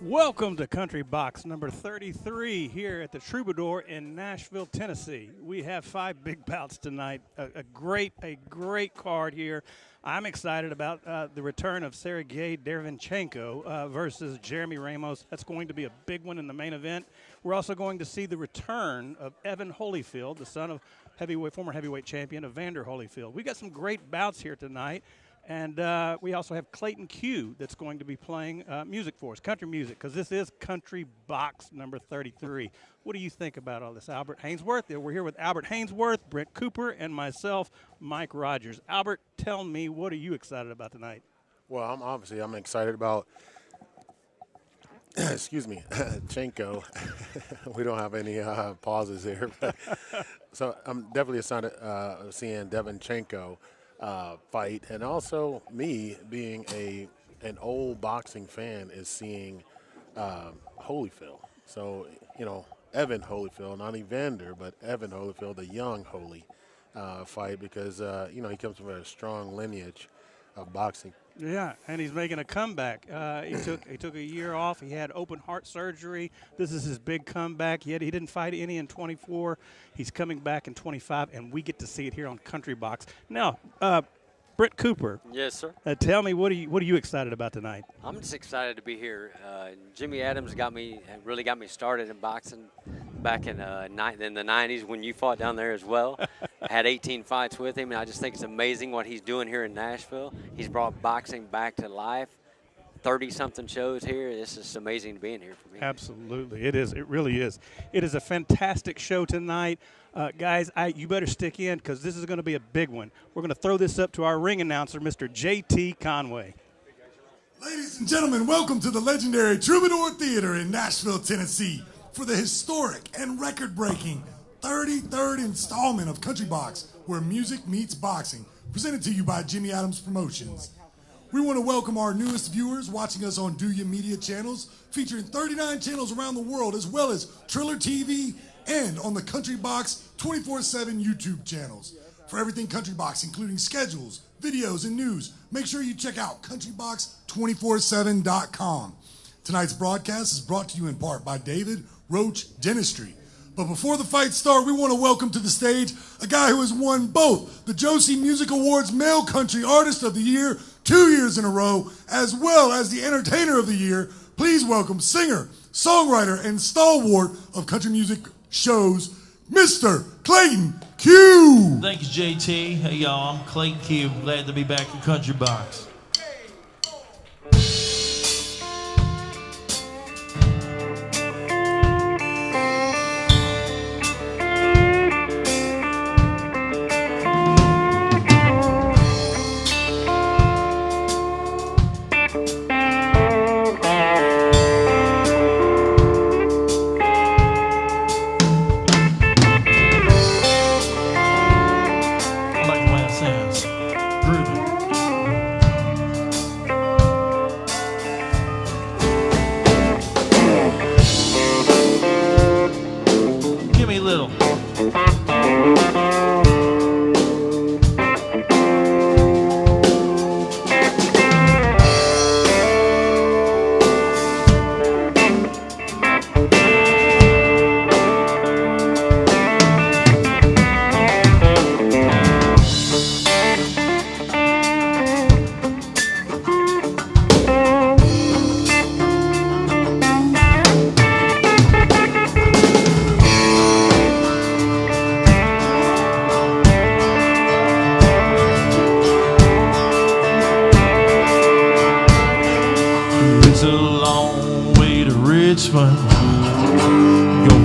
Welcome to Country Box number 33 here at the Troubadour in Nashville, Tennessee. We have 5 big bouts tonight. A great card here. I'm excited about the return of Sergey Derevyanchenko versus Jeremy Ramos. That's going to be a big one in the main event. We're also going to see the return of Evan Holyfield, the son of former heavyweight champion Evander Holyfield. We got some great bouts here tonight. And we also have Clayton Q that's going to be playing music for us, country music, because this is Country Box number 33. What do you think about all this, Albert Hainsworth? We're here with Albert Hainsworth, Brent Cooper, and myself, Mike Rogers. Albert, tell me, what are you excited about tonight? Well, I'm excited about, excuse me, Chenko. We don't have any pauses here. But, so I'm definitely excited seeing Derevyanchenko fight, and also me being an old boxing fan is seeing Holyfield. So Evan Holyfield, not Evander, but Evan Holyfield, the young Holy fight, because he comes from a strong lineage of boxing. Yeah, and he's making a comeback. He took a year off. He had open heart surgery. This is his big comeback. He didn't fight any in 24. He's coming back in 25, and we get to see it here on Country Box. Now, Brent Cooper. Yes, sir. Tell me, what are you excited about tonight? I'm just excited to be here. Jimmy Adams really got me started in boxing back in the 90s when you fought down there as well. I had 18 fights with him, and I just think it's amazing what he's doing here in Nashville. He's brought boxing back to life. 30-something shows here. It's just amazing to be in here for me. Absolutely. It is. It really is. It is a fantastic show tonight. Guys, you better stick in because this is going to be a big one. We're going to throw this up to our ring announcer, Mr. J.T. Conway. Ladies and gentlemen, welcome to the legendary Troubadour Theatre in Nashville, Tennessee for the historic and record-breaking 33rd installment of Country Box, where music meets boxing, presented to you by Jimmy Adams Promotions. We want to welcome our newest viewers watching us on Do Ya Media channels, featuring 39 channels around the world, as well as Triller TV and on the Country Box 24/7 YouTube channels. For everything Country Box, including schedules, videos, and news, make sure you check out countrybox247.com. Tonight's broadcast is brought to you in part by David Roach Dentistry. But before the fight starts, we want to welcome to the stage a guy who has won both the Josie Music Awards Male Country Artist of the Year 2 years in a row, as well as the Entertainer of the Year. Please welcome singer, songwriter, and stalwart of country music shows, Mr. Clayton Q. Thank you, JT. Hey, y'all, I'm Clayton Q. Glad to be back in Country Box.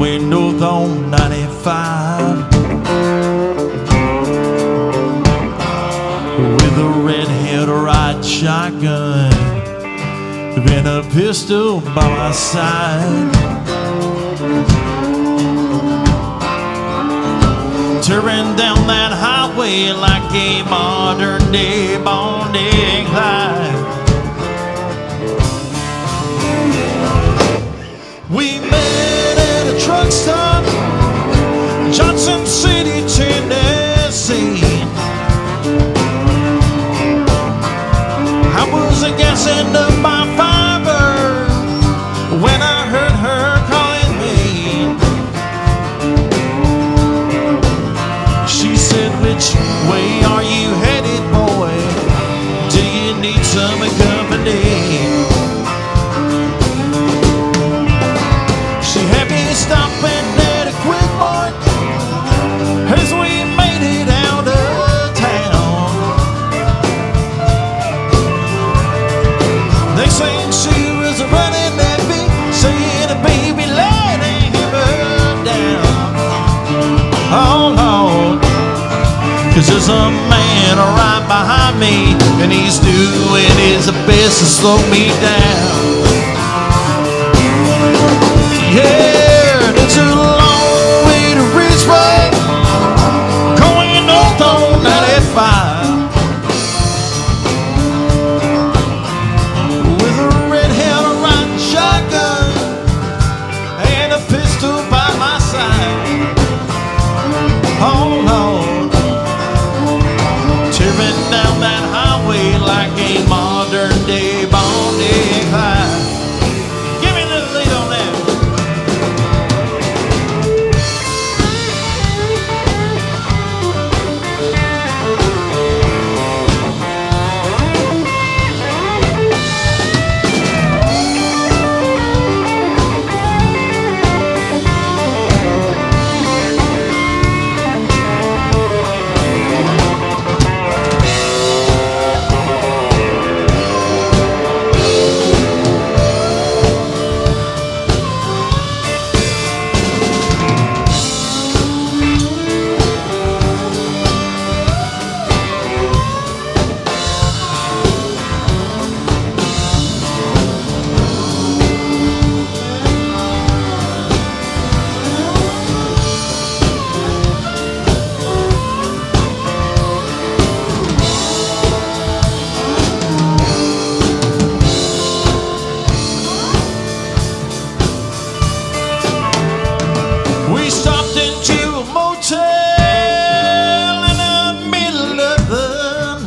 Going north on 95 with a redhead ride shotgun and a pistol by my side. Tearing down that highway like a modern day Bonnie and Clyde. We met at a truck stop, Johnson City, Tennessee. I was gassing up my fiber There's just a man right behind me, and he's doing his best to slow me down. Yeah, it's a long way to Richmond, going north on 95. With a red-haired riding shotgun and a pistol by my side. Oh Lord, tearing down that highway like a modern-day Bonnie and Clyde. Give me the lead on that. We stopped into a motel in the middle of the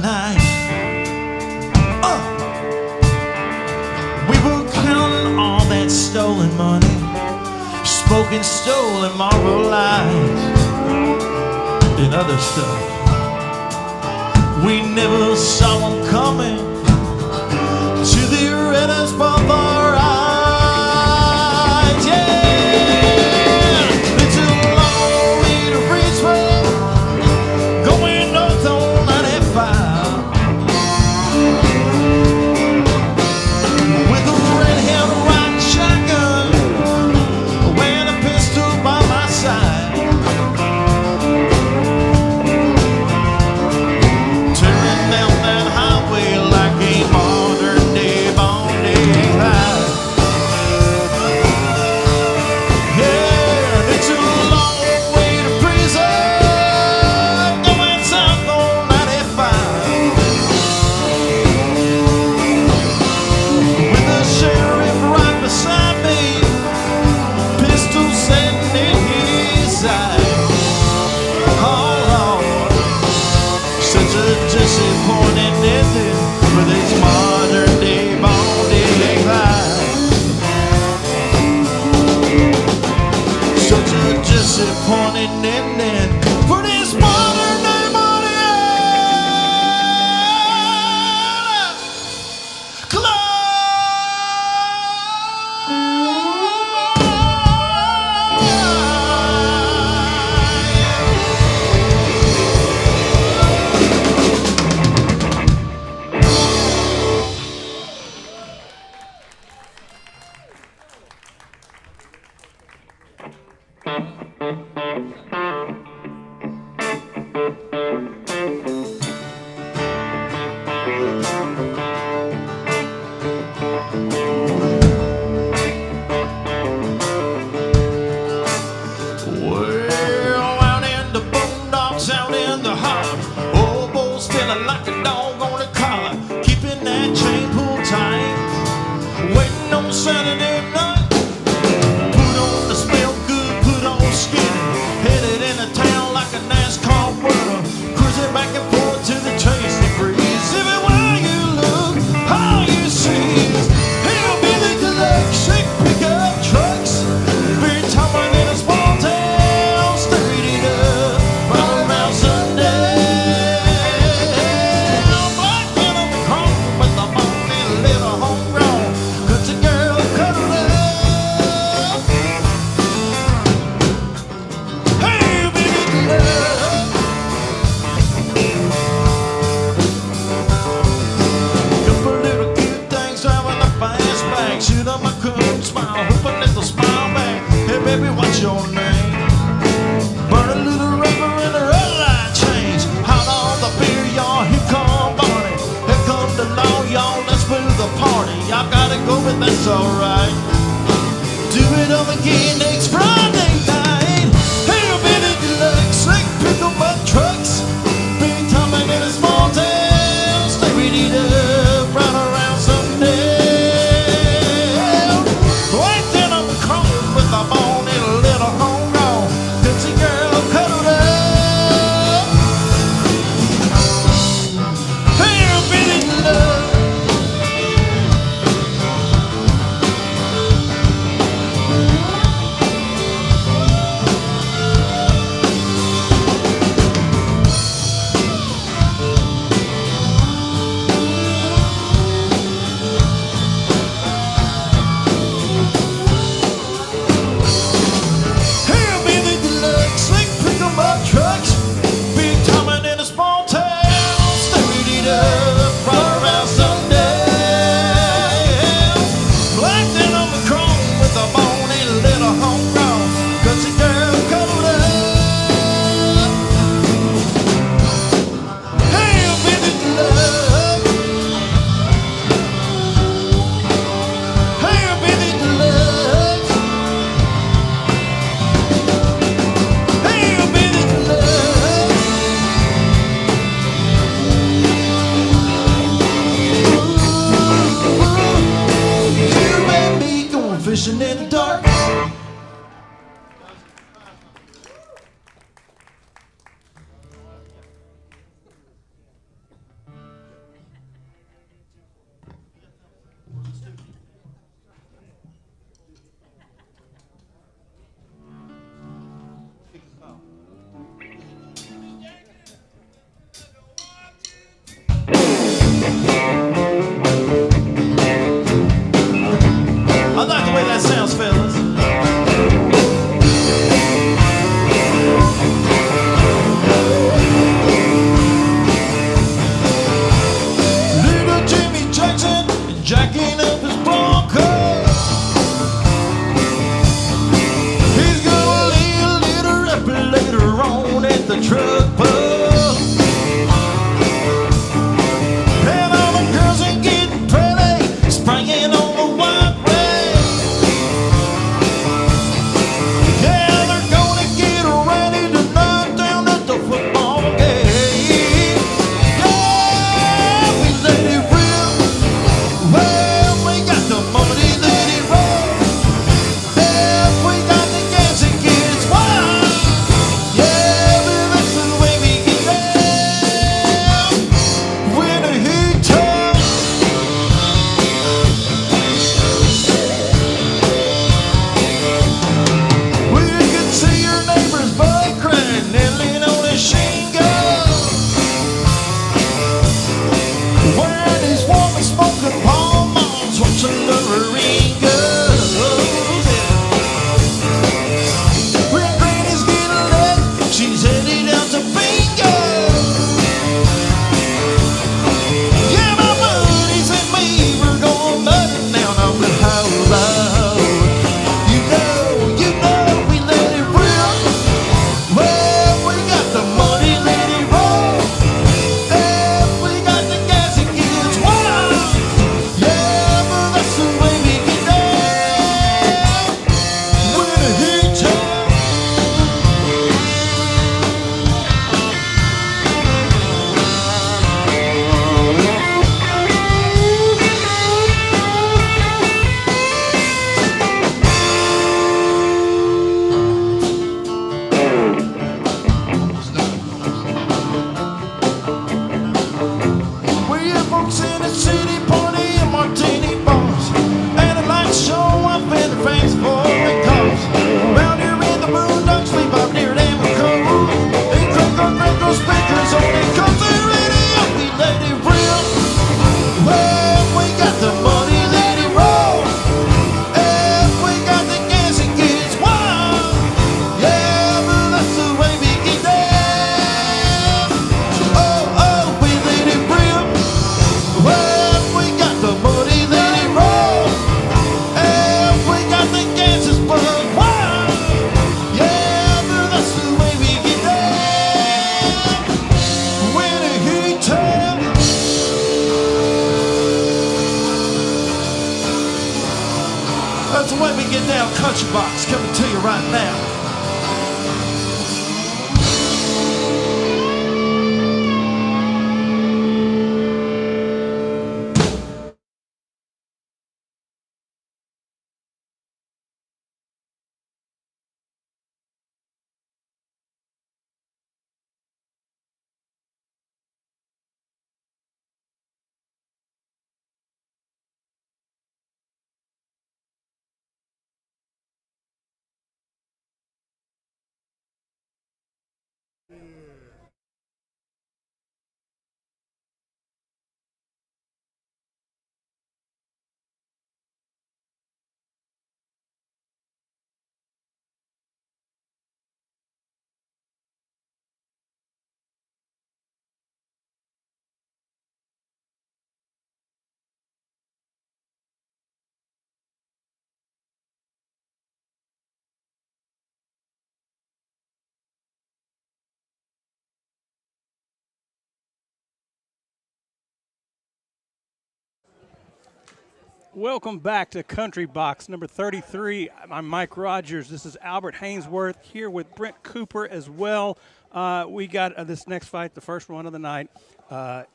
night. We were counting all that stolen money, smoking stolen Marlboro Lights and other stuff. We never saw them coming to the arenas above our eyes. Yeah. Disappointing ending for this modern day money club. baby, what's your name? Burn a little rubber in the red light change. How Y'all gotta go, but that's alright. Do it all again next Friday night. Hillbilly Deluxe, slick pickle-butt trucks. Big time in a small town. Stay ready up right around sundown. Right then on the chrome with a bone and a little homegrown. Dixie girl cuddled up. Hillbilly Deluxe. Fishing in the dark. I like the way that sounds, fellas. Little Jimmy Jackson jacking up his Bronco. He's gonna lay a little rapper later on at the truck pub. And all the girls are getting pretty, spraying on the white rain. Yeah, they're gonna get ready tonight down at the football game. Yeah, we let it rip. Well, we got the money, let it roll. Yeah, we got the gas and kids wild. Yeah, we listen That's the way we get down. Country Box coming to you right now. Welcome back to Country Box number 33. I'm Mike Rogers. This is Albert Hainsworth here with Brent Cooper as well. We got this next fight, the first one of the night.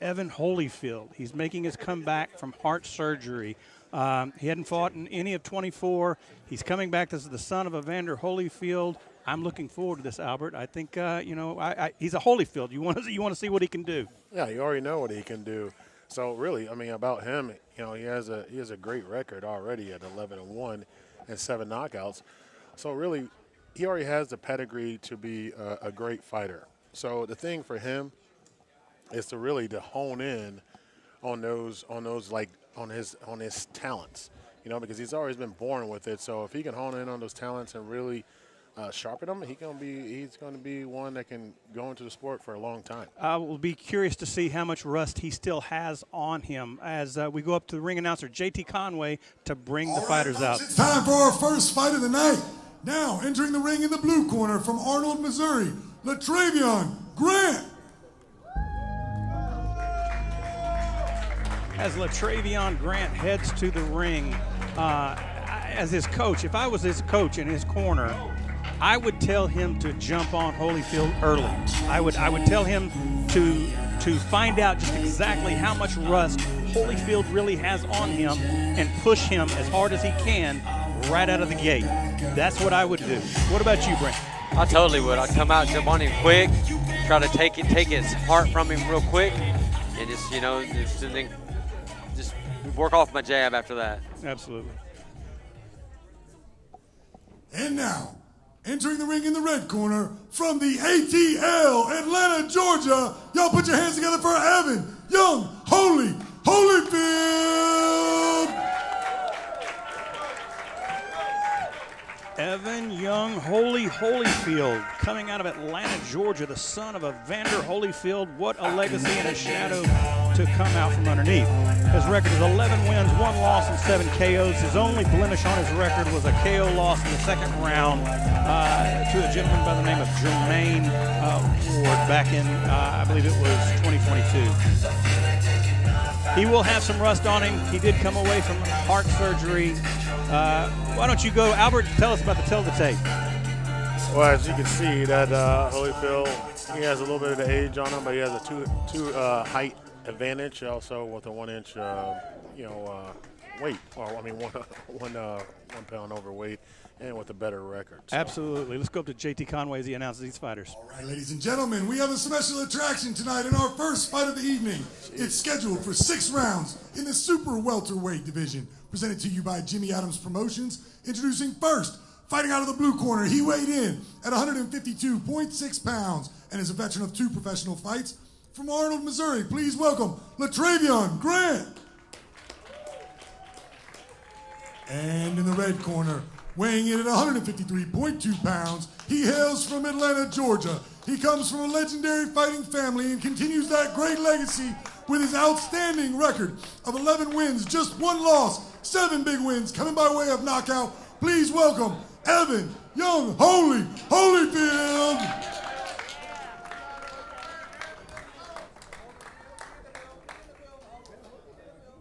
Evan Holyfield. He's making his comeback from heart surgery. He hadn't fought in any of 24. He's coming back. This is the son of Evander Holyfield. I'm looking forward to this, Albert. I think he's a Holyfield. You want to see what he can do. Yeah, you already know what he can do. So really, I mean, about him, he has a great record already at 11-1 and 7 knockouts. So really, he already has the pedigree to be a great fighter. So the thing for him is to really hone in on his talents, because he's always been born with it. So if he can hone in on those talents and really sharpen them, he's going to be one that can go into the sport for a long time. I will be curious to see how much rust he still has on him as we go up to the ring announcer, JT Conway, to bring the fighters out. It's time for our first fight of the night. Now entering the ring in the blue corner from Arnold, Missouri, LaTravion Grant. As LaTravion Grant heads to the ring, as his coach, if I was his coach in his corner, I would tell him to jump on Holyfield early. I would tell him to find out just exactly how much rust Holyfield really has on him and push him as hard as he can right out of the gate. That's what I would do. What about you, Brent? I totally would. I'd come out, jump on him quick, try to take his heart from him real quick, and just work off my jab after that. Absolutely. And now, entering the ring in the red corner from the ATL, Atlanta, Georgia, y'all put your hands together for Evan Young Holyfield. Evan Young Holyfield, coming out of Atlanta, Georgia, the son of Evander Holyfield. What a legacy and a shadow to come out from underneath. His record is 11 wins, 1 loss, and 7 KOs. His only blemish on his record was a KO loss in the second round to a gentleman by the name of Jermaine Ward back in, I believe it was 2022. He will have some rust on him. He did come away from heart surgery. Why don't you go, Albert, tell us about the tell the tape. Well, as you can see, that Holyfield, he has a little bit of the age on him, but he has a two height advantage, also with a 1 inch, weight. Well, I mean, one pound overweight, and with a better record. So. Absolutely. Let's go up to JT Conway as he announces these fighters. All right, ladies and gentlemen, we have a special attraction tonight in our first fight of the evening. It's scheduled for 6 rounds in the super welterweight division. Presented to you by Jimmy Adams Promotions. Introducing first, fighting out of the blue corner, he weighed in at 152.6 pounds and is a veteran of 2 professional fights. From Arnold, Missouri, please welcome LaTravion Grant. And in the red corner, weighing in at 153.2 pounds, he hails from Atlanta, Georgia. He comes from a legendary fighting family and continues that great legacy with his outstanding record of 11 wins, just 1 loss, 7 big wins, coming by way of knockout. Please welcome Evan Young Holyfield.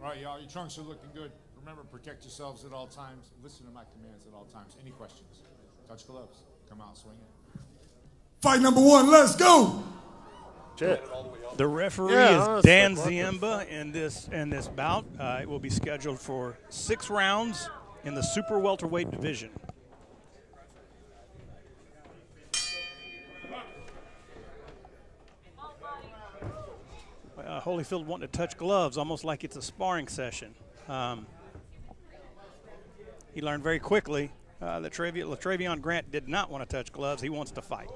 All right, y'all, your trunks are looking good. Remember, protect yourselves at all times. Listen to my commands at all times. Any questions? Touch gloves. Come out swinging. Fight number 1, let's go. Shit. The referee Yeah, is Dan what the Ziemba in this bout. It will be scheduled for 6 rounds in the super welterweight division. Holyfield wanting to touch gloves, almost like it's a sparring session. He learned very quickly that Latrevion Grant did not want to touch gloves. He wants to fight.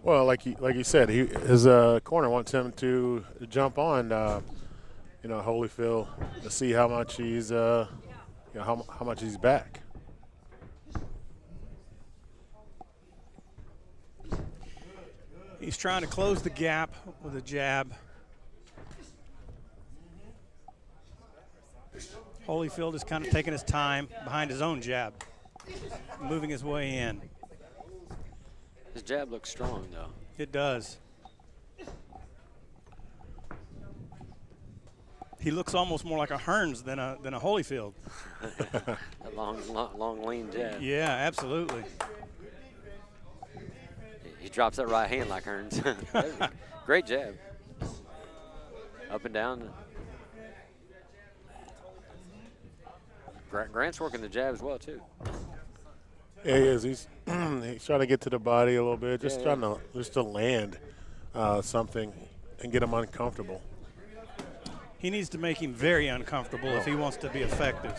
Well, like you said, his corner wants him to jump on, Holyfield to see how much he's, how much he's back. He's trying to close the gap with a jab. Holyfield is kind of taking his time behind his own jab, moving his way in. His jab looks strong, though. It does. He looks almost more like a Hearns than a Holyfield. A long, lean jab. Yeah, absolutely. He drops that right hand like Hearns. Great jab. Up and down. Grant's working the jab as well, too. Yeah, he is. He's trying to get to the body a little bit, just trying to land something and get him uncomfortable. He needs to make him very uncomfortable if he wants to be effective.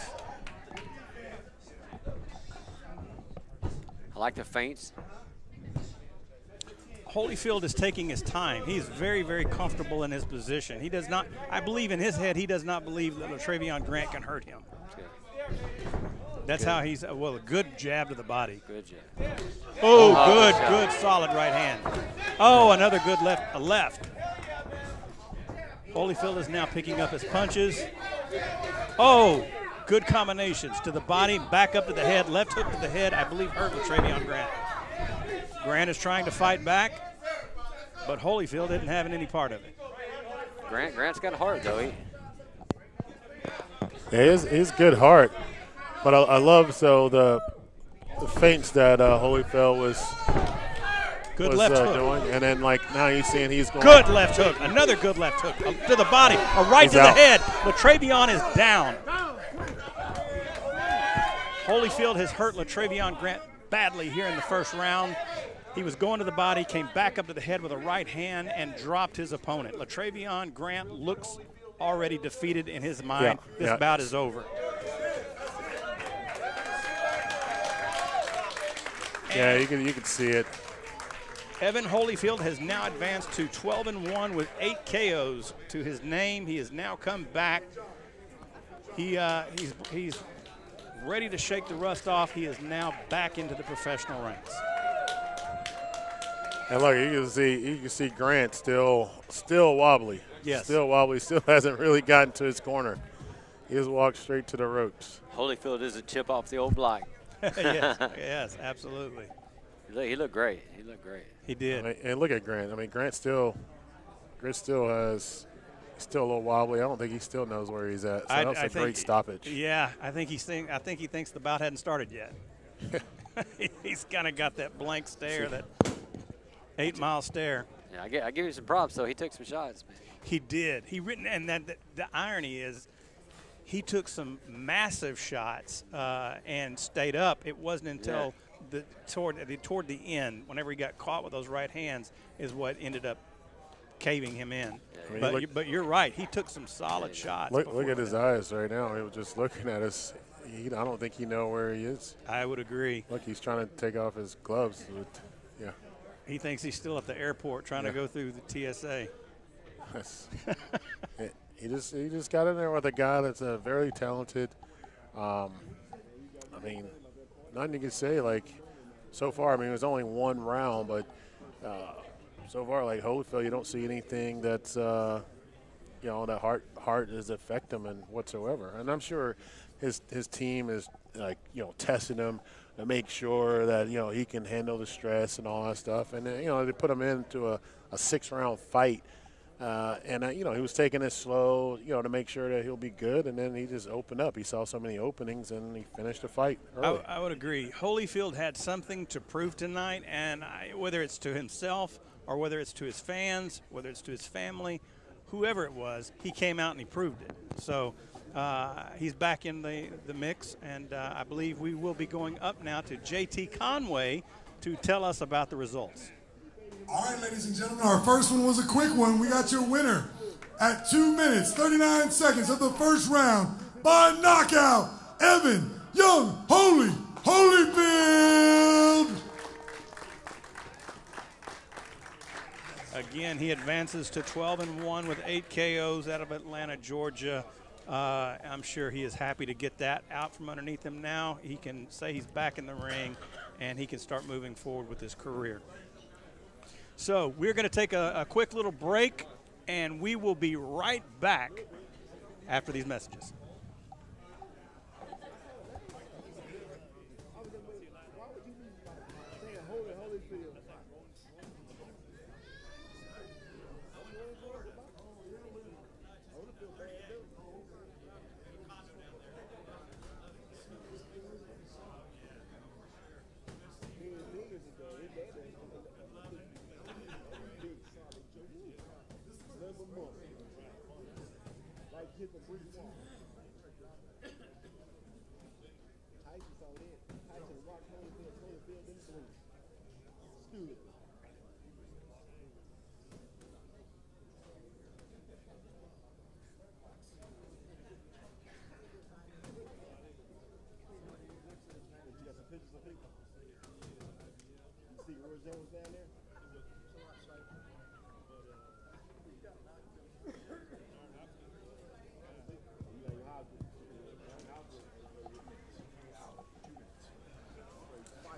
I like the feints. Holyfield is taking his time. He's very, very comfortable in his position. He does not, I believe in his head, he does not believe that Latrevion Grant can hurt him. That's how he's, a good jab to the body. Good jab. Oh, good, solid right hand. Oh, another good left. Holyfield is now picking up his punches. Oh, good combinations to the body, back up to the head, left hook to the head, I believe hurt Latrevion Grant. Grant is trying to fight back, but Holyfield didn't have any part of it. Grant's got a heart, though. He's good heart. But I love the feints that Holyfield was left hook. doing, and then now you're seeing he's going. Good left hook, another good left hook to the body, a right to the head. Latrevion is down. Holyfield has hurt Latrevion Grant badly here in the first round. He was going to the body, came back up to the head with a right hand, and dropped his opponent. Latrevion Grant looks already defeated in his mind. This bout is over. Yeah, you can see it. Evan Holyfield has now advanced to 12-1 with 8 KOs to his name. He has now come back. He's ready to shake the rust off. He is now back into the professional ranks. And look, you can see Grant still wobbly. Yes. Still wobbly. Still hasn't really gotten to his corner. He just walked straight to the ropes. Holyfield is a chip off the old block. yes, absolutely. He looked great. He did. And look at Grant. I mean, Grant still has. He's still a little wobbly. I don't think he still knows where he's at. So that's a great stoppage. Yeah, I think he thinks the bout hadn't started yet. He's kind of got that blank stare, that 8-mile stare. Yeah, I give you some props though. He took some shots, man. He did. And the irony is, he took some massive shots and stayed up. It wasn't until toward the end, whenever he got caught with those right hands, is what ended up caving him in. But you're right. He took some solid shots. Look at his eyes right now. He was just looking at us. I don't think he knows where he is. I would agree. Look, he's trying to take off his gloves. Yeah. He thinks he's still at the airport trying to go through the TSA. He just got in there with a guy that's very talented. I mean, nothing you can say. So far, I mean, it was only one round, but so far, Holyfield, you don't see anything that's that heart is affecting him whatsoever. And I'm sure his team is testing him to make sure that he can handle the stress and all that stuff. And they put him into a 6-round fight You know, he was taking it slow, you know, to make sure that he'll be good, and then he just opened up. He saw so many openings, and he finished the fight early. I would agree. Holyfield had something to prove tonight, and whether it's to himself or whether it's to his fans, whether it's to his family, whoever it was, he came out and he proved it. So he's back in the mix, and I believe we will be going up now to J.T. Conway to tell us about the results. All right, ladies and gentlemen, our first one was a quick one. We got your winner at 2 minutes, 39 seconds of the first round by knockout, Evan Young Holyfield. Again, he advances to 12-1 with 8 KOs out of Atlanta, Georgia. I'm sure he is happy to get that out from underneath him now. He can say he's back in the ring, and he can start moving forward with his career. So we're going to take a quick little break, and we will be right back after these messages.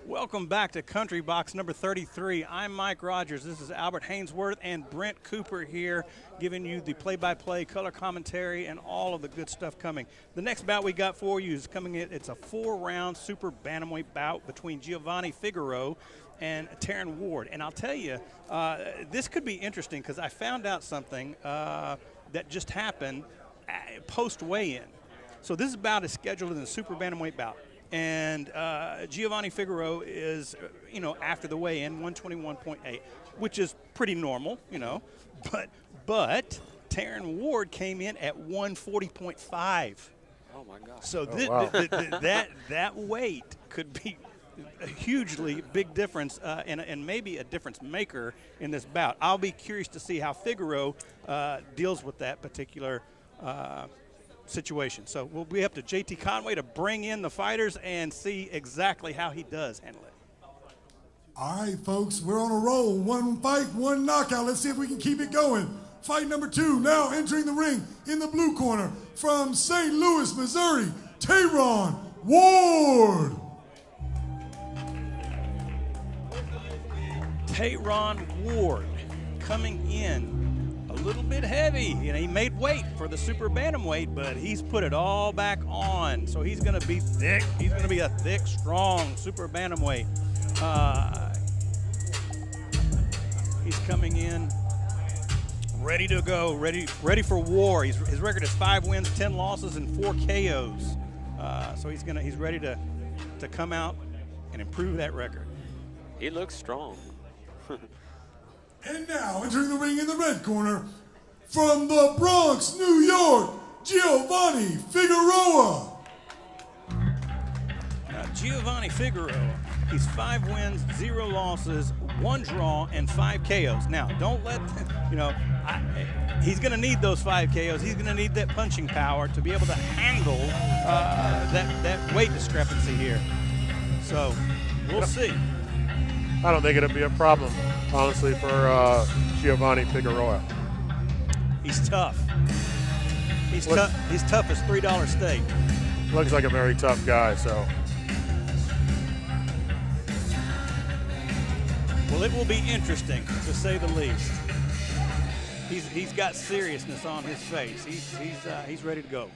Welcome back to Country Box number 33. I'm Mike Rogers. This is Albert Hainsworth and Brent Cooper here giving you the play-by-play, color commentary, and all of the good stuff coming. The next bout we got for you is coming in. It's a 4-round super bantamweight bout between Giovanni Figueroa and Taryn Ward. And I'll tell you, this could be interesting because I found out something that just happened post-weigh-in. So this bout is scheduled in the super bantamweight bout. And Giovanni Figueroa is, you know, after the weigh-in, 121.8, which is pretty normal, you know. But Taryn Ward came in at 140.5. Oh, my God. So wow. that weight could be a hugely big difference and maybe a difference maker in this bout. I'll be curious to see how Figueroa deals with that particular situation. So we'll be up to J.T. Conway to bring in the fighters and see exactly how he does handle it. All right, folks, we're on a roll. One fight, one knockout. Let's see if we can keep it going. Fight number 2, now entering the ring in the blue corner from St. Louis, Missouri, Tyron Ward. Tyron Ward coming in a little bit heavy. You know, he made weight for the super bantamweight, but he's put it all back on. So he's going to be thick. He's going to be a thick, strong super bantamweight. He's coming in ready to go, ready for war. His record is 5 wins, 10 losses, and 4 KOs. So he's ready to come out and improve that record. He looks strong. And now, entering the ring in the red corner, from the Bronx, New York, Giovanni Figueroa. Now, Giovanni Figueroa, he's 5 wins, 0 losses, 1 draw, and 5 KOs. Now, don't let, you know, he's going to need those 5 KOs. He's going to need that punching power to be able to handle that weight discrepancy here. So, we'll see. I don't think it'll be a problem, honestly, for Giovanni Figueroa. He's tough. He's tough. He's tough as $3 steak. Looks like a very tough guy, so. Well, it will be interesting, to say the least. He's got seriousness on his face. He's ready to go.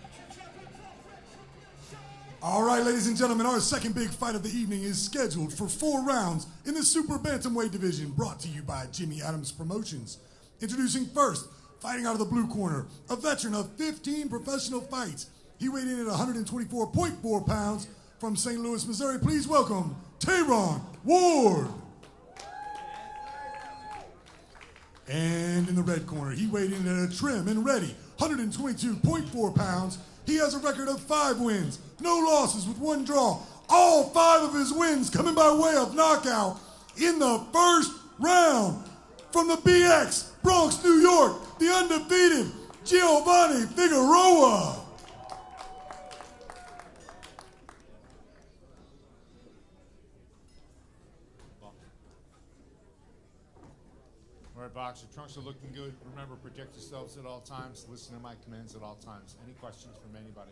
All right, ladies and gentlemen, our second big fight of the evening is scheduled for 4 rounds in the super bantamweight division, brought to you by Jimmy Adams Promotions. Introducing first, Fighting out of the blue corner, a veteran of 15 professional fights. He weighed in at 124.4 pounds from St. Louis, Missouri. Please welcome Tayron Ward. And in the red corner, he weighed in at a trim and ready, 122.4 pounds. He has a record of 5 wins, no losses with 1 draw. All 5 of his wins coming by way of knockout in the first round. From the BX, Bronx, New York, the undefeated Giovanni Figueroa. All right, boxer, trunks are looking good. Remember, protect yourselves at all times. Listen to my commands at all times. Any questions from anybody?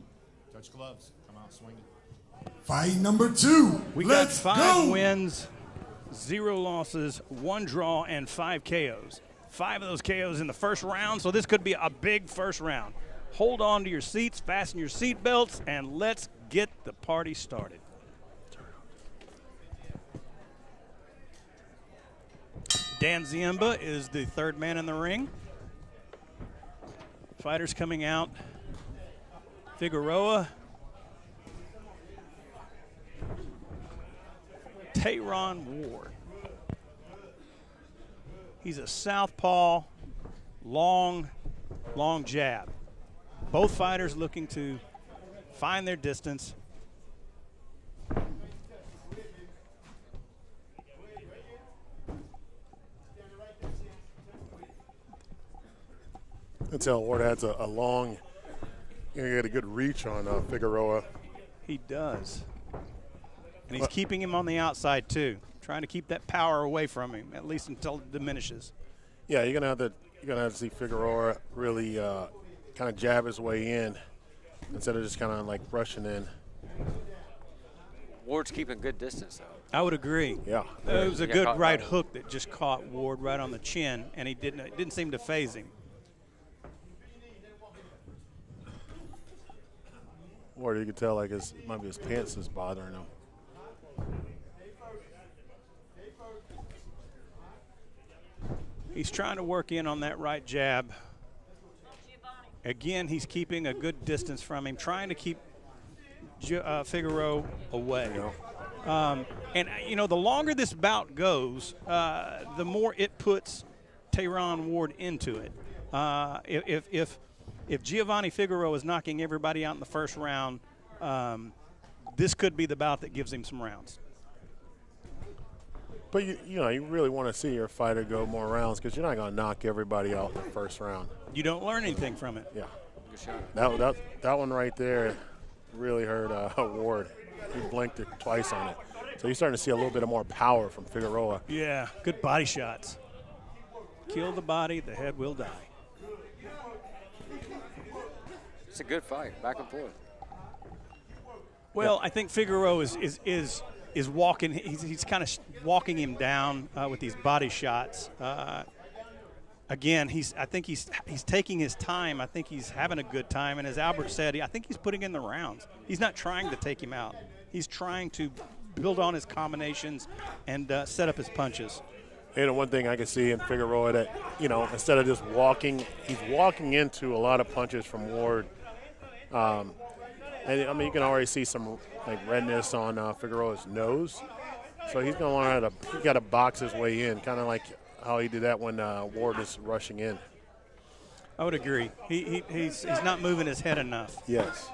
Touch gloves. Come out swinging. Fight number 2. We Let's got 5 go. wins, 0 losses, 1 draw, and 5 KOs. 5 of those KOs in the first round, so this could be a big first round. Hold on to your seats, fasten your seat belts, and let's get the party started. Dan Ziemba is the 3rd man in the ring. Fighters coming out. Figueroa, Tayron Ward. He's a southpaw, long jab. Both fighters looking to find their distance. I tell Ward has a long, you get a good reach on Figueroa. He does. And he's keeping him on the outside too, trying to keep that power away from him, at least until it diminishes. Yeah, you're gonna have to see Figueroa really kind of jab his way in instead of just kind of like rushing in. Ward's keeping good distance, though. I would agree. Yeah, It was a He got good caught right by it. hook that just caught Ward right on the chin, and it didn't seem to phase him. Ward, you could tell like maybe his pants is bothering him. He's trying to work in on that right jab. Again, he's keeping a good distance from him, trying to keep Figueroa away. And, you know, the longer this bout goes, the more it puts Tayron Ward into it. If Giovanni Figueroa is knocking everybody out in the first round, this could be the bout that gives him some rounds. But you really want to see your fighter go more rounds because you're not going to knock everybody out in the first round. You don't learn anything from it. Yeah, Good shot. that one right there really hurt Ward. He blinked it twice on it. So you're starting to see a little bit of more power from Figueroa. Yeah, good body shots. Kill the body, the head will die. It's a good fight, back and forth. Well, I think Figueroa is walking. He's kind of walking him down with these body shots. Again, I think he's taking his time. I think he's having a good time. And as Albert said, I think he's putting in the rounds. He's not trying to take him out. He's trying to build on his combinations and set up his punches. And one thing I can see in Figueroa that, instead of just walking, he's walking into a lot of punches from Ward. And I mean, you can already see some like redness on Figueroa's nose. So he's going to learn he got to box his way in, kind of like how he did that when Ward is rushing in. I would agree. He's not moving his head enough. Yes.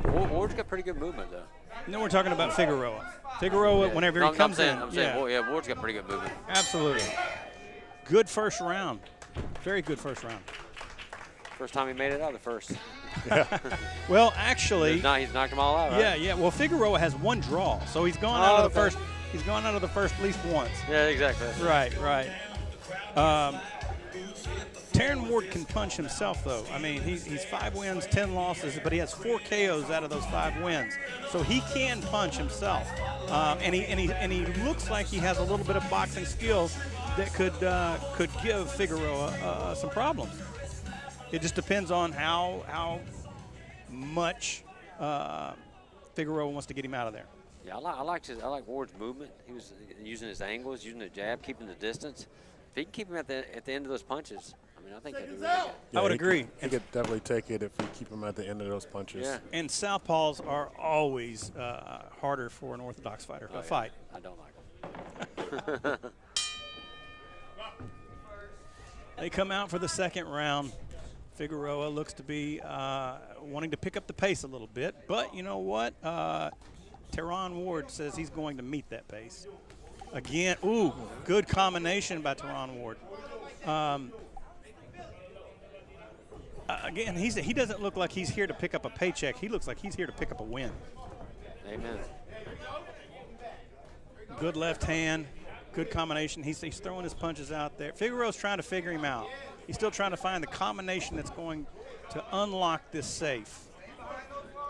Ward's got pretty good movement, though. No, we're talking about Figueroa. Figueroa, Yeah. whenever No, he comes in. I'm saying, Ward's got pretty good movement. Absolutely. Good first round. Very good first round. First time he made it out of the first. Well, actually, He's knocked them all out, right? yeah. Well, Figueroa has 1 draw, so he's gone out of the first. He's gone out of the first at least once. Yeah, exactly. Right. Tayron Ward can punch himself, though. I mean, he's 5 wins, 10 losses, but he has 4 KOs out of those 5 wins, so he can punch himself. And he looks like he has a little bit of boxing skills that could give Figueroa some problems. It just depends on how much Figueroa wants to get him out of there. Yeah, I like Ward's movement. He was using his angles, using the jab, keeping the distance. If he can keep him at the end of those punches, I mean, I think he'll do really good. Yeah, I would agree. He could definitely take it if we keep him at the end of those punches. Yeah. And southpaws are always harder for an orthodox fighter to fight. I don't like them. They come out for the second round. Figueroa looks to be wanting to pick up the pace a little bit, but you know what? Teron Ward says he's going to meet that pace. Again, ooh, good combination by Teron Ward. Again, he doesn't look like he's here to pick up a paycheck. He looks like he's here to pick up a win. Amen. Good left hand, good combination. He's throwing his punches out there. Figueroa's trying to figure him out. He's still trying to find the combination that's going to unlock this safe.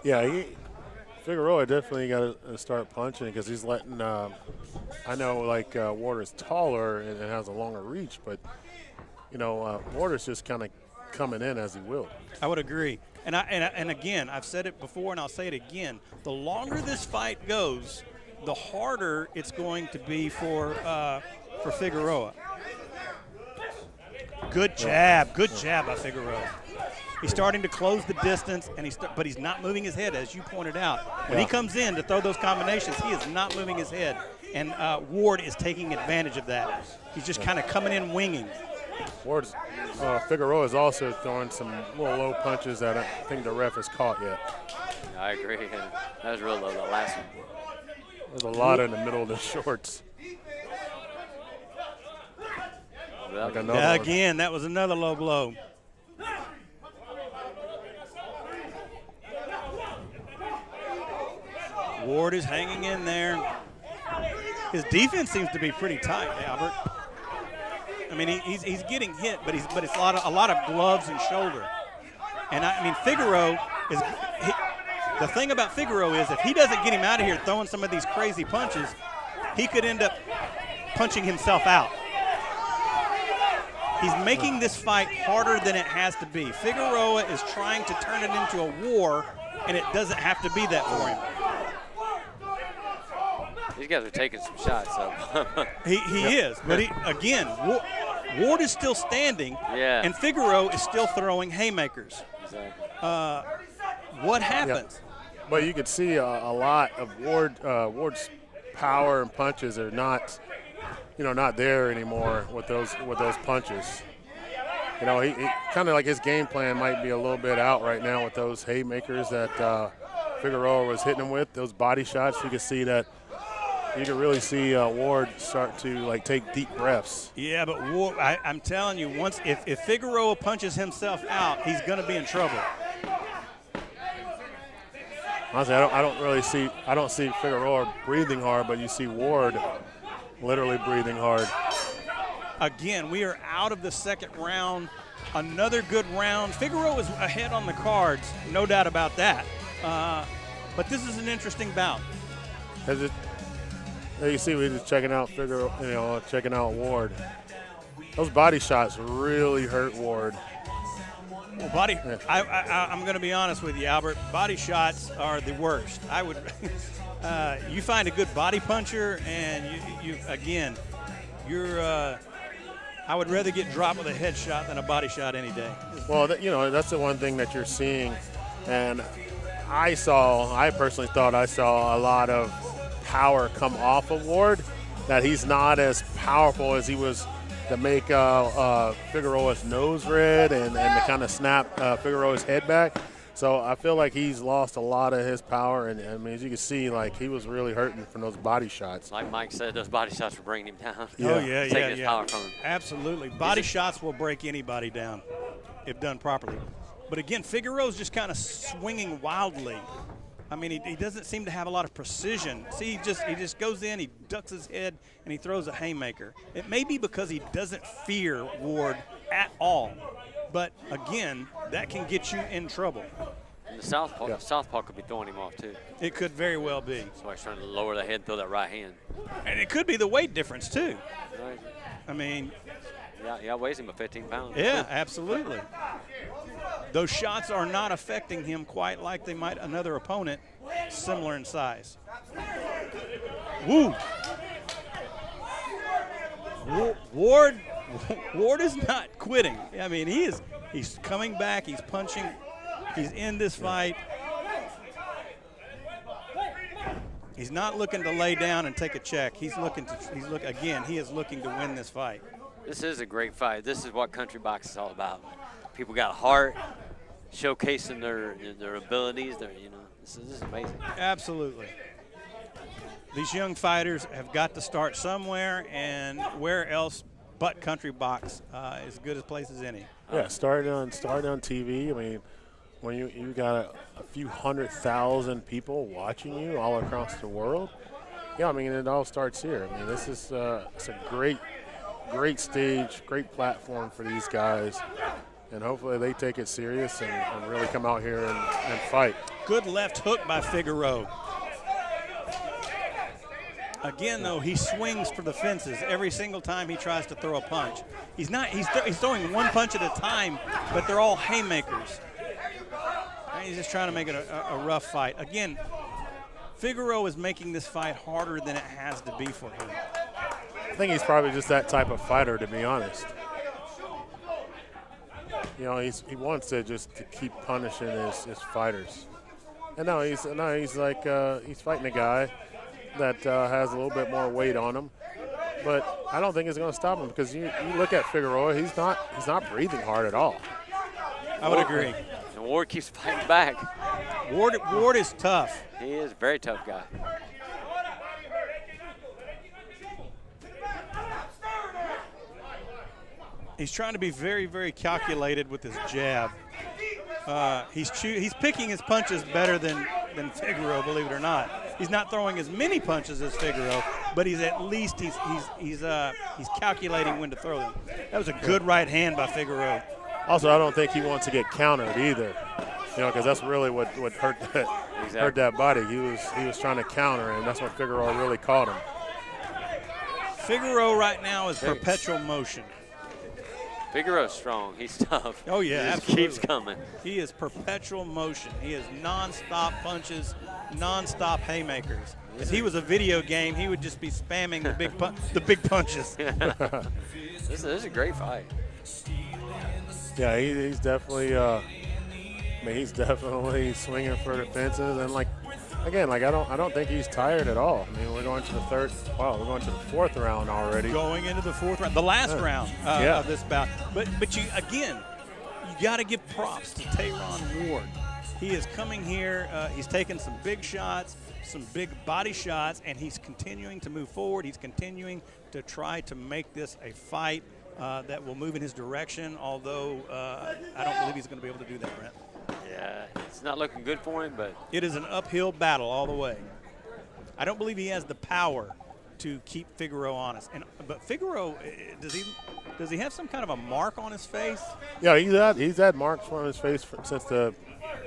Yeah, Figueroa definitely got to start punching because he's letting I know, like, Ward is taller and has a longer reach, but, you know, Ward is just kind of coming in as he will. I would agree. And again, I've said it before and I'll say it again. The longer this fight goes, the harder it's going to be for Figueroa. Good jab by Figueroa. He's starting to close the distance, but he's not moving his head, as you pointed out. When he comes in to throw those combinations, he is not moving his head, and Ward is taking advantage of that. He's just kind of coming in winging. Figueroa is also throwing some little low punches that I think the ref has caught yet. I agree. That was real low, the last one. There's a lot in the middle of the shorts. Like Again, that was another low blow. Ward is hanging in there. His defense seems to be pretty tight, Albert. I mean, he's getting hit, but it's a lot of gloves and shoulder. And I mean, Figueroa is the thing about Figueroa is if he doesn't get him out of here throwing some of these crazy punches, he could end up punching himself out. He's making this fight harder than it has to be. Figueroa is trying to turn it into a war, and it doesn't have to be that for him. These guys are taking some shots, so. He is, but again, Ward is still standing, and Figueroa is still throwing haymakers. Exactly. What happens? Yeah. But you could see a lot of Ward's power and punches are not there anymore with those punches. You know, he kind of like his game plan might be a little bit out right now with those haymakers that Figueroa was hitting him with, those body shots. You can see that. You can really see Ward start to take deep breaths. Yeah, but Ward, I'm telling you, if Figueroa punches himself out, he's going to be in trouble. Honestly, I don't see Figueroa breathing hard, but you see Ward literally breathing hard. Again, we are out of the second round. Another good round. Figueroa is ahead on the cards, no doubt about that. But this is an interesting bout. You see, we're just checking out Figueroa, checking out Ward. Those body shots really hurt Ward. Well, I'm going to be honest with you, Albert. Body shots are the worst. I would, you find a good body puncher, and I would rather get dropped with a headshot than a body shot any day. Well, that's the one thing that you're seeing, and I personally thought I saw a lot of power come off of Ward, that he's not as powerful as he was to make Figueroa's nose red and to kind of snap Figueroa's head back. So I feel like he's lost a lot of his power, and I mean, as you can see, he was really hurting from those body shots. Like Mike said, those body shots were bringing him down. Yeah. Oh, yeah, taking his power from him. Absolutely. Body shots will break anybody down if done properly. But again, Figueroa's just kind of swinging wildly. I mean, he doesn't seem to have a lot of precision. See, he just goes in, he ducks his head, and he throws a haymaker. It may be because he doesn't fear Ward at all. But, again, that can get you in trouble. And the southpaw could be throwing him off, too. It could very well be. So he's trying to lower the head and throw that right hand. And it could be the weight difference, too. Right. I mean. Yeah, weighs him about 15 pounds. Yeah, absolutely. Those shots are not affecting him quite like they might another opponent similar in size. Woo! Ward Ward is not quitting. I mean, he's coming back. He's punching. He's in this fight. He's not looking to lay down and take a check. He is looking to win this fight. This is a great fight. This is what country boxing is all about. People got heart, showcasing their abilities. This is amazing. Absolutely. These young fighters have got to start somewhere, and where else but country box is as good a place as any. Yeah, starting on TV. I mean, when you got a few 100,000 people watching you all across the world, yeah, I mean, it all starts here. I mean, this is it's a great stage, great platform for these guys, and hopefully they take it serious and really come out here and fight. Good left hook by Figueroa. Again, though, he swings for the fences every single time he tries to throw a punch. He's throwing one punch at a time, but they're all haymakers. And he's just trying to make it a rough fight. Again, Figueroa is making this fight harder than it has to be for him. I think he's probably just that type of fighter, to be honest. You know, he wants to keep punishing his fighters. And now he's fighting a guy that has a little bit more weight on him, but I don't think it's going to stop him because you look at Figueroa, he's not breathing hard at all. I would agree. And Ward keeps fighting back. Ward is tough. He is a very tough guy. He's trying to be very, very calculated with his jab. He's picking his punches better than Figueroa, believe it or not. He's not throwing as many punches as Figueroa, but he's calculating when to throw them. That was a good right hand by Figueroa. Also, I don't think he wants to get countered either, because that's really what hurt that body. He was trying to counter, and that's what Figueroa really caught him. Figueroa right now is perpetual motion. Figueroa's strong. He's tough. Oh, yeah, he just absolutely. keeps coming. He is perpetual motion. He is nonstop punches, nonstop haymakers. If he was a video game, he would just be spamming the big punches. This is a great fight. Yeah, he's definitely he's definitely swinging for the fences, and I don't think he's tired at all. I mean, we're going to the fourth round already. Going into the fourth round, the last round of this bout. But you got to give props to Tayron Ward. He is coming here. He's taking some big shots, some big body shots, and he's continuing to move forward. He's continuing to try to make this a fight that will move in his direction, although I don't believe he's going to be able to do that, Brent. Yeah, it's not looking good for him, but it is an uphill battle all the way. I don't believe he has the power to keep Figueroa honest. But Figueroa, does he have some kind of a mark on his face? Yeah, he's had marks on his face since the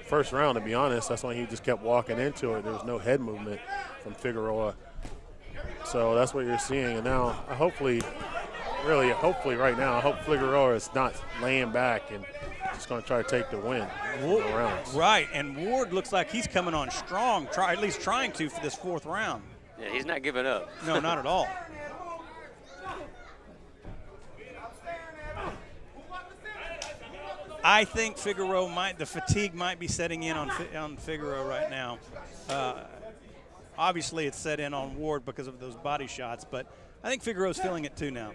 first round, to be honest. That's why he just kept walking into it. There was no head movement from Figueroa. So that's what you're seeing. And now, hopefully right now, I hope Figueroa is not laying back and just going to try to take the win. Right, and Ward looks like he's coming on strong, at least trying to for this fourth round. yeah, he's not giving up. No, not at all. I think the fatigue might be setting in on Figueroa right now. Obviously, it's set in on Ward because of those body shots, but I think Figueroa's feeling it too now.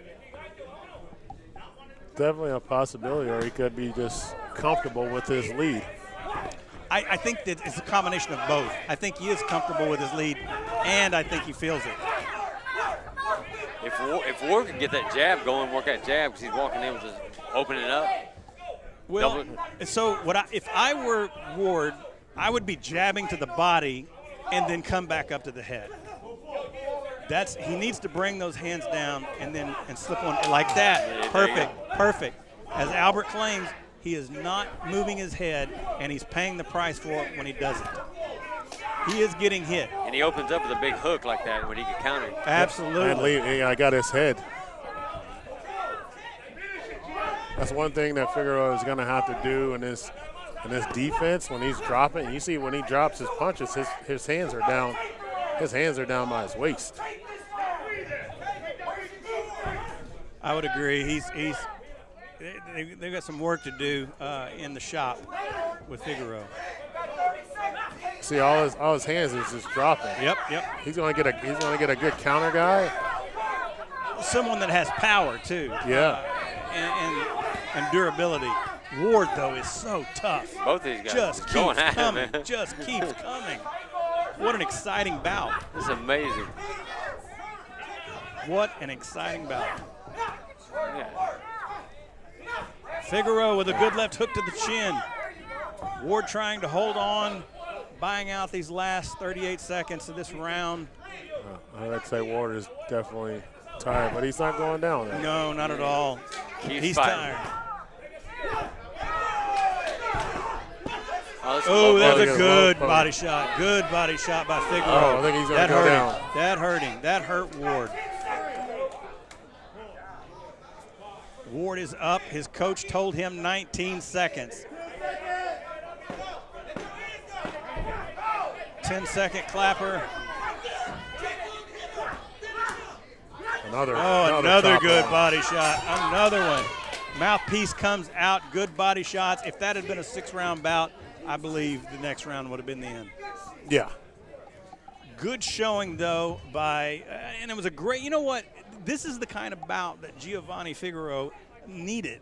Definitely a possibility, or he could be just comfortable with his lead. I think that it's a combination of both. I think he is comfortable with his lead, and I think he feels it. If Ward could get that jab going, work that jab, because he's walking in with his opening it up. Well, so if I were Ward, I would be jabbing to the body and then come back up to the head. He needs to bring those hands down and slip one like that. Yeah, Perfect. As Albert claims, he is not moving his head, and he's paying the price for it when he doesn't. He is getting hit. And he opens up with a big hook like that when he can counter. Absolutely. And I got his head. That's one thing that Figueroa is going to have to do in this defense when he's dropping. You see when he drops his punches, his hands are down. His hands are down by his waist. I would agree. They've got some work to do in the shop with Figueroa. See, all his hands is just dropping. Yep. He's gonna get a good counter guy. Someone that has power too. Yeah. And durability. Ward though is so tough. Both these guys just going keeps at coming. him. Just keeps coming. What an exciting bout. It's amazing. What an exciting bout. Yeah. Figueroa with a good left hook to the chin. Ward trying to hold on, buying out these last 38 seconds of this round. I'd say Ward is definitely tired, but he's not going down there. No, not at all. He's fighting. tired. Oh, that's a good body shot. Good body shot by Figueroa. I think he's going to go down. That hurt him. That hurt Ward. Ward is up. His coach told him 19 seconds. 10-second clapper. Another good body shot. Another one. Mouthpiece comes out. Good body shots. If that had been a 6-round bout, I believe the next round would have been the end. Yeah. Good showing, though, by and it was a great – you know what? This is the kind of bout that Giovanni Figueroa needed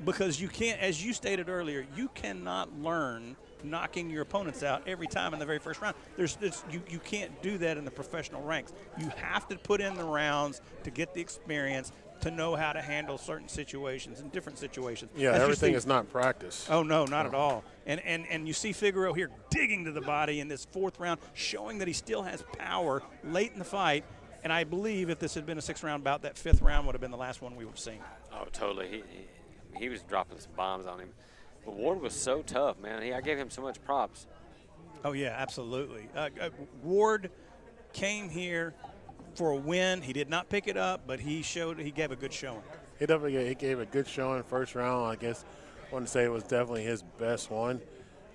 because you can't – as you stated earlier, you cannot learn knocking your opponents out every time in the very first round. You can't do that in the professional ranks. You have to put in the rounds to get the experience to know how to handle certain situations and different situations. Yeah, everything is not practice. Oh, no, not at all. And you see Figueroa here digging to the body in this 4th round, showing that he still has power late in the fight. And I believe if this had been a 6-round bout, that 5th round would have been the last one we would have seen. Oh, totally. He was dropping some bombs on him. But Ward was so tough, man. I gave him so much props. Oh, yeah, absolutely. Ward came here for a win. He did not pick it up, but he gave a good showing. He gave a good showing first round. I guess I wouldn't say it was definitely his best one.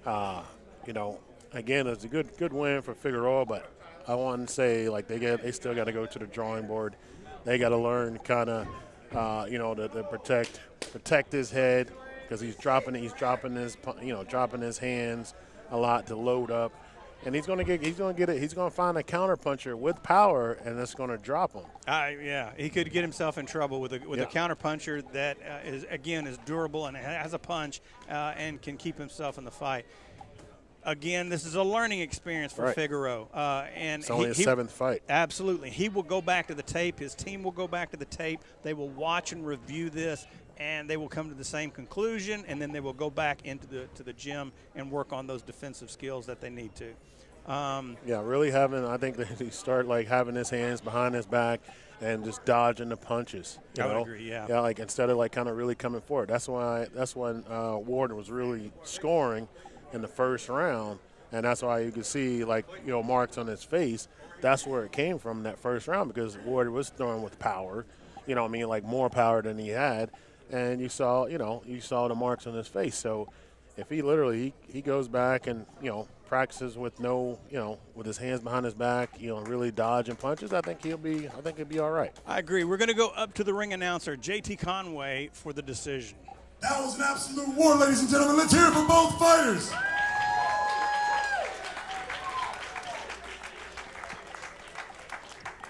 Again, it's a good win for Figueroa, but I wouldn't say like they still got to go to the drawing board. They got to learn kind of to protect his head because he's dropping his hands a lot to load up. And he's going to find a counter puncher with power, and it's going to drop him. Yeah, he could get himself in trouble with a counter puncher that is durable and has a punch and can keep himself in the fight. Again, this is a learning experience for Figueroa. And it's only his 7th fight. Absolutely. He will go back to the tape. His team will go back to the tape. They will watch and review this, and they will come to the same conclusion, and then they will go back into the gym and work on those defensive skills that they need to. Really I think that he start like having his hands behind his back and just dodging the punches. I would agree, yeah. Yeah, like instead of like kind of really coming forward. That's when Ward was really scoring in the first round, and that's why you could see marks on his face. That's where it came from in that first round because Ward was throwing with power, like more power than he had, and you saw the marks on his face. So if he literally he goes back and practices with with his hands behind his back, really dodging punches, I think he'll be all right. I agree. We're going to go up to the ring announcer, JT Conway, for the decision. That was an absolute war, ladies and gentlemen. Let's hear it for both fighters.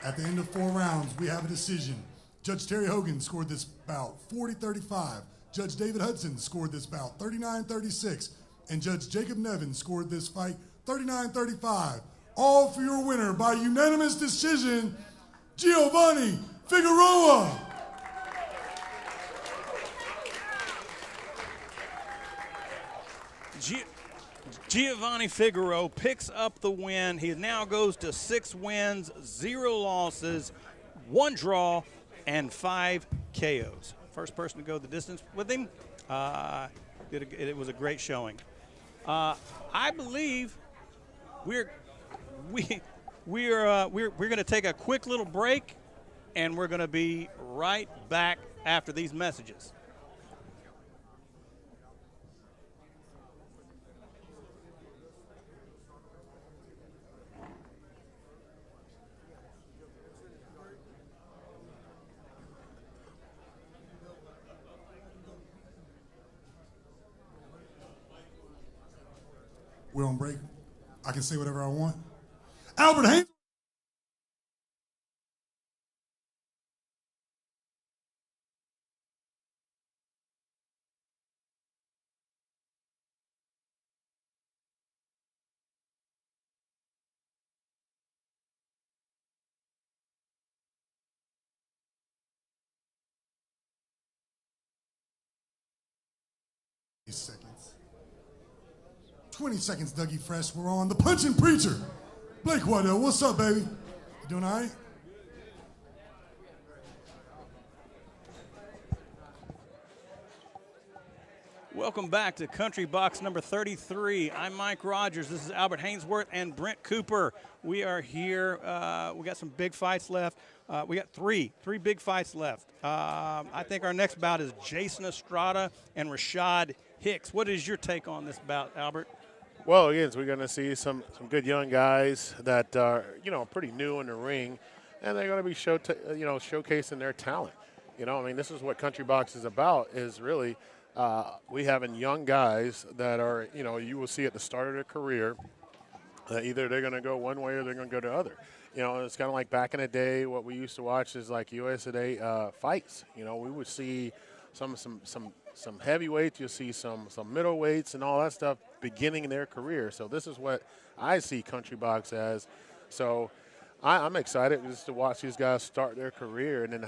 At the end of 4 rounds, we have a decision. Judge Terry Hogan scored this bout 40-35. Judge David Hudson scored this bout 39-36. And Judge Jacob Nevin scored this fight 39-35. All for your winner by unanimous decision, Giovanni Figueroa. Giovanni Figueroa picks up the win. He now goes to 6 wins, 0 losses, 1 draw, and 5 KOs. First person to go the distance with him. It was a great showing. I believe we're going to take a quick little break, and we're going to be right back after these messages. on break, I can say whatever I want. Albert Haynes. Seconds. 20 seconds, Dougie Fresh. We're on the Punching Preacher. Blake Waddell, what's up, baby? You doing all right? Welcome back to Country Box number 33. I'm Mike Rogers. This is Albert Hainsworth and Brent Cooper. We are here. We got some big fights left. We got three big fights left. I think our next bout is Jason Estrada and Rashad Hicks. What is your take on this bout, Albert? Well, again, we're going to see some good young guys that are, pretty new in the ring, and they're going to be showcasing their talent. I mean, this is what Country Box is about, is really we having young guys that are, you will see at the start of their career that either they're going to go one way or they're going to go the other. It's kind of like back in the day, what we used to watch is like USA fights. We would see some heavyweights, you'll see some middleweights and all that stuff beginning in their career. So this is what I see Country Box as. So I'm excited just to watch these guys start their career, and then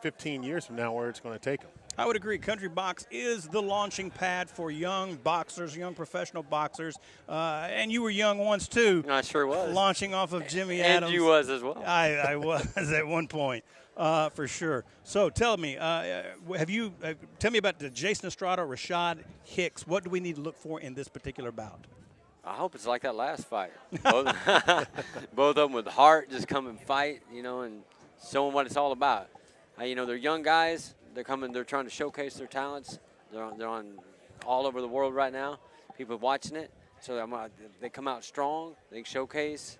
15 years from now where it's going to take them. I would agree. Country Box is the launching pad for young boxers, young professional boxers. And you were young once, too. I sure was. Launching off of Jimmy Adams. And you was as well. I was at one point, for sure. So tell me, tell me about the Jason Estrada, Rashad Hicks. What do we need to look for in this particular bout? I hope it's like that last fight. Both of them with heart, just come and fight, and showing what it's all about. They're young guys. They're coming. They're trying to showcase their talents. They're on all over the world right now. People watching it. So they come out strong. They showcase.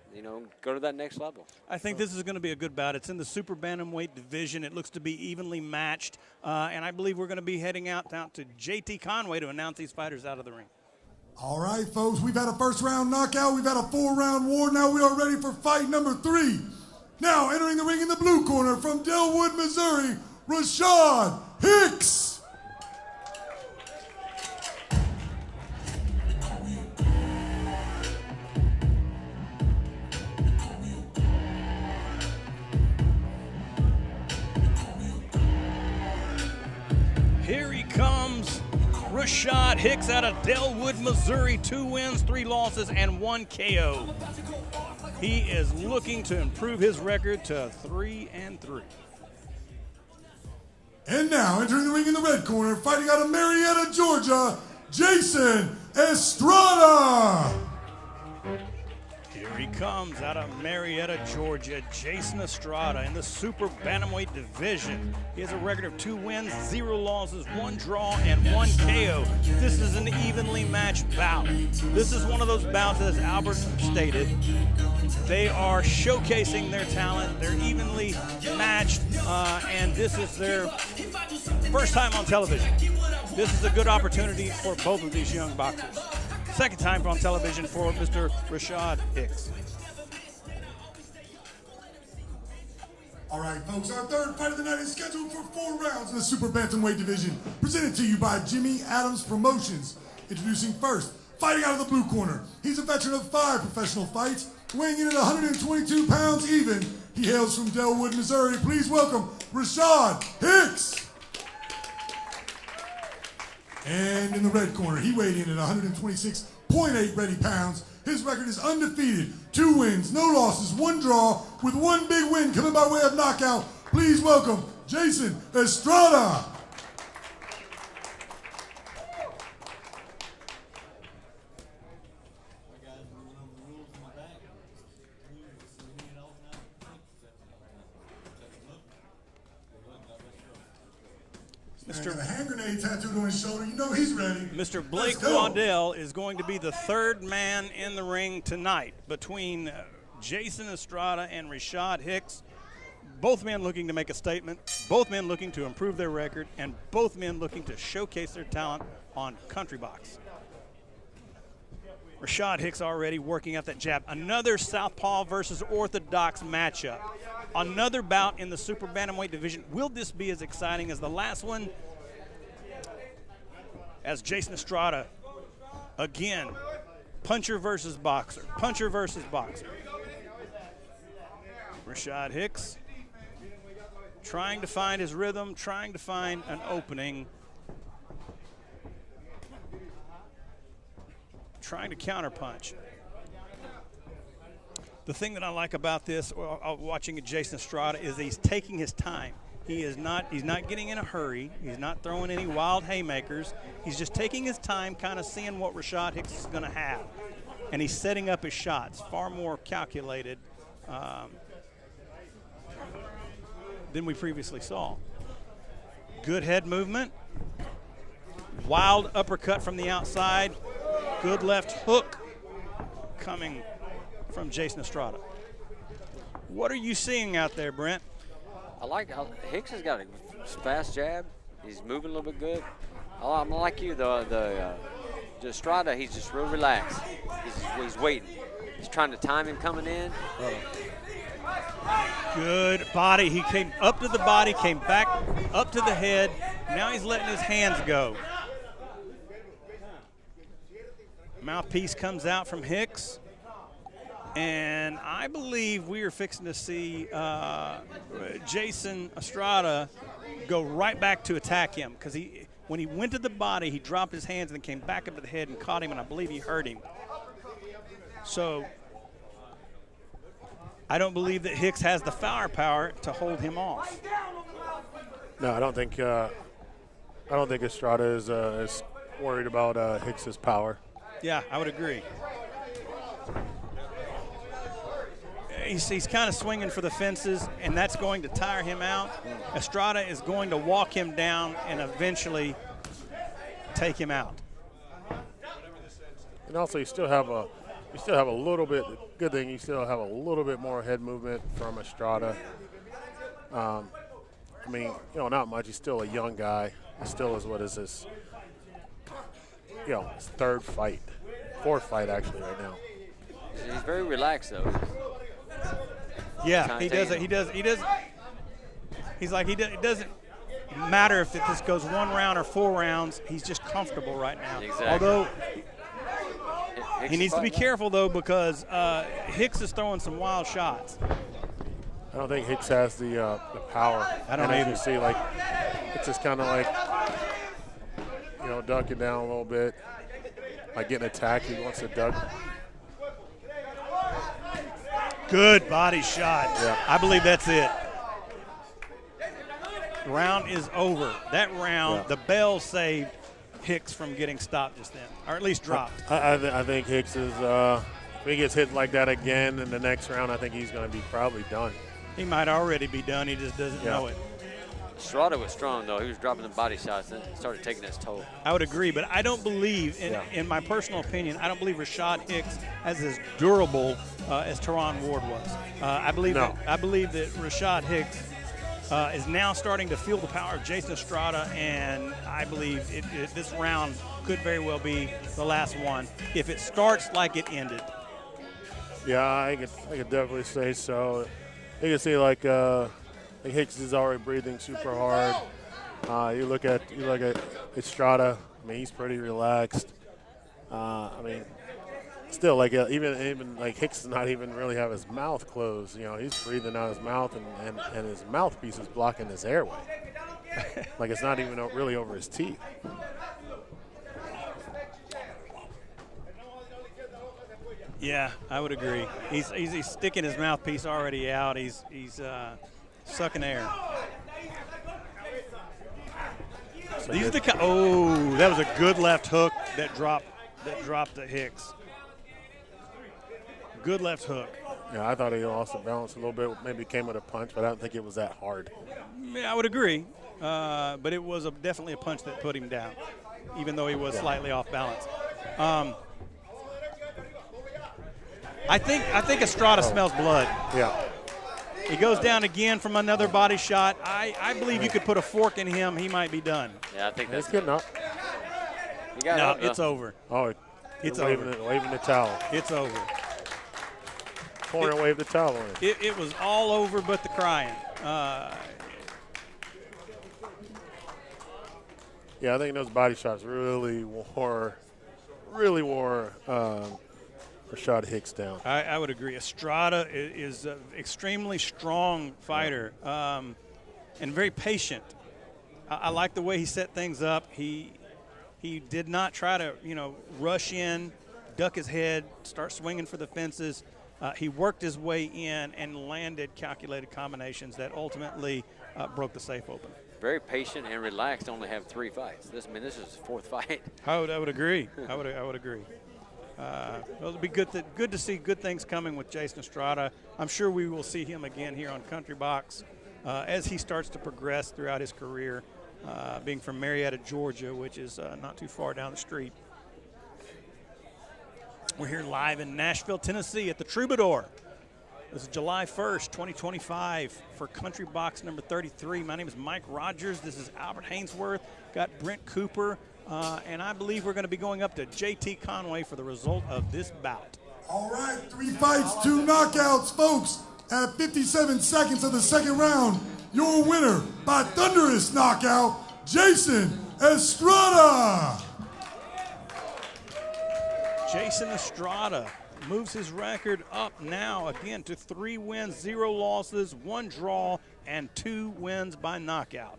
Go to that next level. I think this is going to be a good bout. It's in the super bantamweight division. It looks to be evenly matched, and I believe we're going to be heading out to JT Conway to announce these fighters out of the ring. All right, folks. We've had a first-round knockout. We've had a 4-round war. Now we are ready for fight number 3. Now entering the ring in the blue corner from Delwood, Missouri, Rashad Hicks. Here he comes, Rashad Hicks out of Delwood, Missouri. 2 wins, 3 losses, and 1 KO. He is looking to improve his record to 3-3. And now, entering the ring in the red corner, fighting out of Marietta, Georgia, Jason Estrada. Here he comes out of Marietta, Georgia, Jason Estrada in the super bantamweight division. He has a record of 2 wins, 0 losses, 1 draw, and 1 KO. This is an evenly matched bout. This is one of those bouts, as Albert stated, they are showcasing their talent. They're evenly matched, and this is their first time on television. This is a good opportunity for both of these young boxers. Second time on television for Mr. Rashad Hicks. All right, folks, our third fight of the night is scheduled for 4 rounds in the super bantamweight division, presented to you by Jimmy Adams Promotions. Introducing first, fighting out of the blue corner. He's a veteran of 5 professional fights, weighing in at 122 pounds even. He hails from Delwood, Missouri. Please welcome Rashad Hicks. And in the red corner, he weighed in at 126.8 ready pounds. His record is undefeated, 2 wins, no losses, 1 draw, with 1 big win coming by way of knockout. Please welcome Jason Estrada. Got a hand grenade tattooed on his shoulder. You know he's ready. Mr. Blake Waddell is going to be the 3rd man in the ring tonight between Jason Estrada and Rashad Hicks. Both men looking to make a statement, both men looking to improve their record, and both men looking to showcase their talent on Country Box. Rashad Hicks already working out that jab. Another southpaw versus orthodox matchup. Another bout in the super bantamweight division. Will this be as exciting as the last one? As Jason Estrada, again, puncher versus boxer. Puncher versus boxer. Rashad Hicks trying to find his rhythm, trying to find an opening. Trying to counterpunch. The thing that I like about this, watching Jason Estrada, is he's taking his time. He's not getting in a hurry. He's not throwing any wild haymakers. He's just taking his time, kind of seeing what Rashad Hicks is going to have. And he's setting up his shots far more calculated than we previously saw. Good head movement. Wild uppercut from the outside. Good left hook coming from Jason Estrada. What are you seeing out there, Brent? I like how Hicks has got a fast jab. He's moving a little bit good. I'm like you, the Estrada, he's just real relaxed. He's waiting. He's trying to time him coming in. Good body. He came up to the body, came back up to the head. Now he's letting his hands go. Mouthpiece comes out from Hicks. And I believe we are fixing to see Jason Estrada go right back to attack him, because when he went to the body, he dropped his hands and then came back up to the head and caught him, and I believe he hurt him. So I don't believe that Hicks has the firepower to hold him off. No, I don't think Estrada is worried about Hicks's power. Yeah, I would agree. He's kind of swinging for the fences, and that's going to tire him out. Estrada is going to walk him down and eventually take him out. And also, you still have a little bit. Good thing you still have a little bit more head movement from Estrada. I mean, not much. He's still a young guy. He still is what is his, his fourth fight actually right now. He's very relaxed though. Yeah, he does. He's like, it doesn't matter if this goes 1 round or 4 rounds. He's just comfortable right now. Exactly. Although he needs to be careful though, because Hicks is throwing some wild shots. I don't think Hicks has the power. I don't either. You see, like, it's just kind of like, ducking down a little bit, like getting attacked. He wants to duck. Good body shot. Yeah. I believe that's it. Round is over. That round, the bell saved Hicks from getting stopped just then, or at least dropped. I think Hicks is, if he gets hit like that again in the next round, I think he's going to be probably done. He might already be done. He just doesn't know it. Estrada was strong, though. He was dropping the body shots and started taking his toll. I would agree, but I don't believe, in my personal opinion, I don't believe Rashad Hicks is as durable as Teron Ward was. I believe that Rashad Hicks is now starting to feel the power of Jason Estrada, and I believe this round could very well be the last one if it starts like it ended. Yeah, I could definitely say so. You can see like Hicks is already breathing super hard. You look at Estrada. I mean, he's pretty relaxed. I mean, still, like even like Hicks does not even really have his mouth closed. He's breathing out his mouth, and his mouthpiece is blocking his airway. Like it's not even really over his teeth. Yeah, I would agree. He's sticking his mouthpiece already out. He's sucking air. That was a good left hook that dropped the Hicks. Good left hook. Yeah, I thought he lost the balance a little bit. Maybe came with a punch, but I don't think it was that hard. Yeah, I would agree. But it was definitely a punch that put him down, even though he was slightly off balance. I think Estrada smells blood. Yeah. He goes down again from another body shot. I believe you could put a fork in him. He might be done. Yeah, I think that's getting up. No, it's over. Oh, It's waving over. Waving the towel. It's over. Corner waved the towel on it. It was all over but the crying. Yeah, I think those body shots really wore Rashad Hicks down. I would agree. Estrada is an extremely strong fighter and very patient. I like the way he set things up. He did not try to, rush in, duck his head, start swinging for the fences. He worked his way in and landed calculated combinations that ultimately broke the safe open. Very patient and relaxed. Only have 3 fights. This is his 4th fight. I would agree. I would agree. It'll be good to see good things coming with Jason Estrada. I'm sure we will see him again here on Country Box as he starts to progress throughout his career, being from Marietta, Georgia, which is not too far down the street. We're here live in Nashville, Tennessee at the Troubadour. This is July 1st, 2025 for Country Box number 33. My name is Mike Rogers. This is Albert Hainsworth. Got Brent Cooper. And I believe we're going to be going up to J.T. Conway for the result of this bout. All right, 3 fights, 2 knockouts, folks. At 57 seconds of the second round, your winner by thunderous knockout, Jason Estrada. Jason Estrada moves his record up now again to 3 wins, 0 losses, 1 draw, and 2 wins by knockout.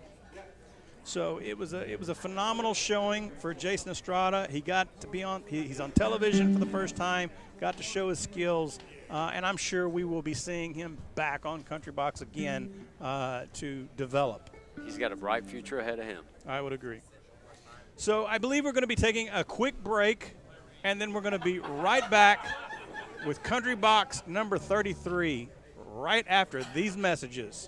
So it was a phenomenal showing for Jason Estrada. He got to be he's on television for the first time, got to show his skills, and I'm sure we will be seeing him back on Country Box again to develop. He's got a bright future ahead of him. I would agree. So I believe we're going to be taking a quick break, and then we're going to be right back with Country Box number 33 right after these messages.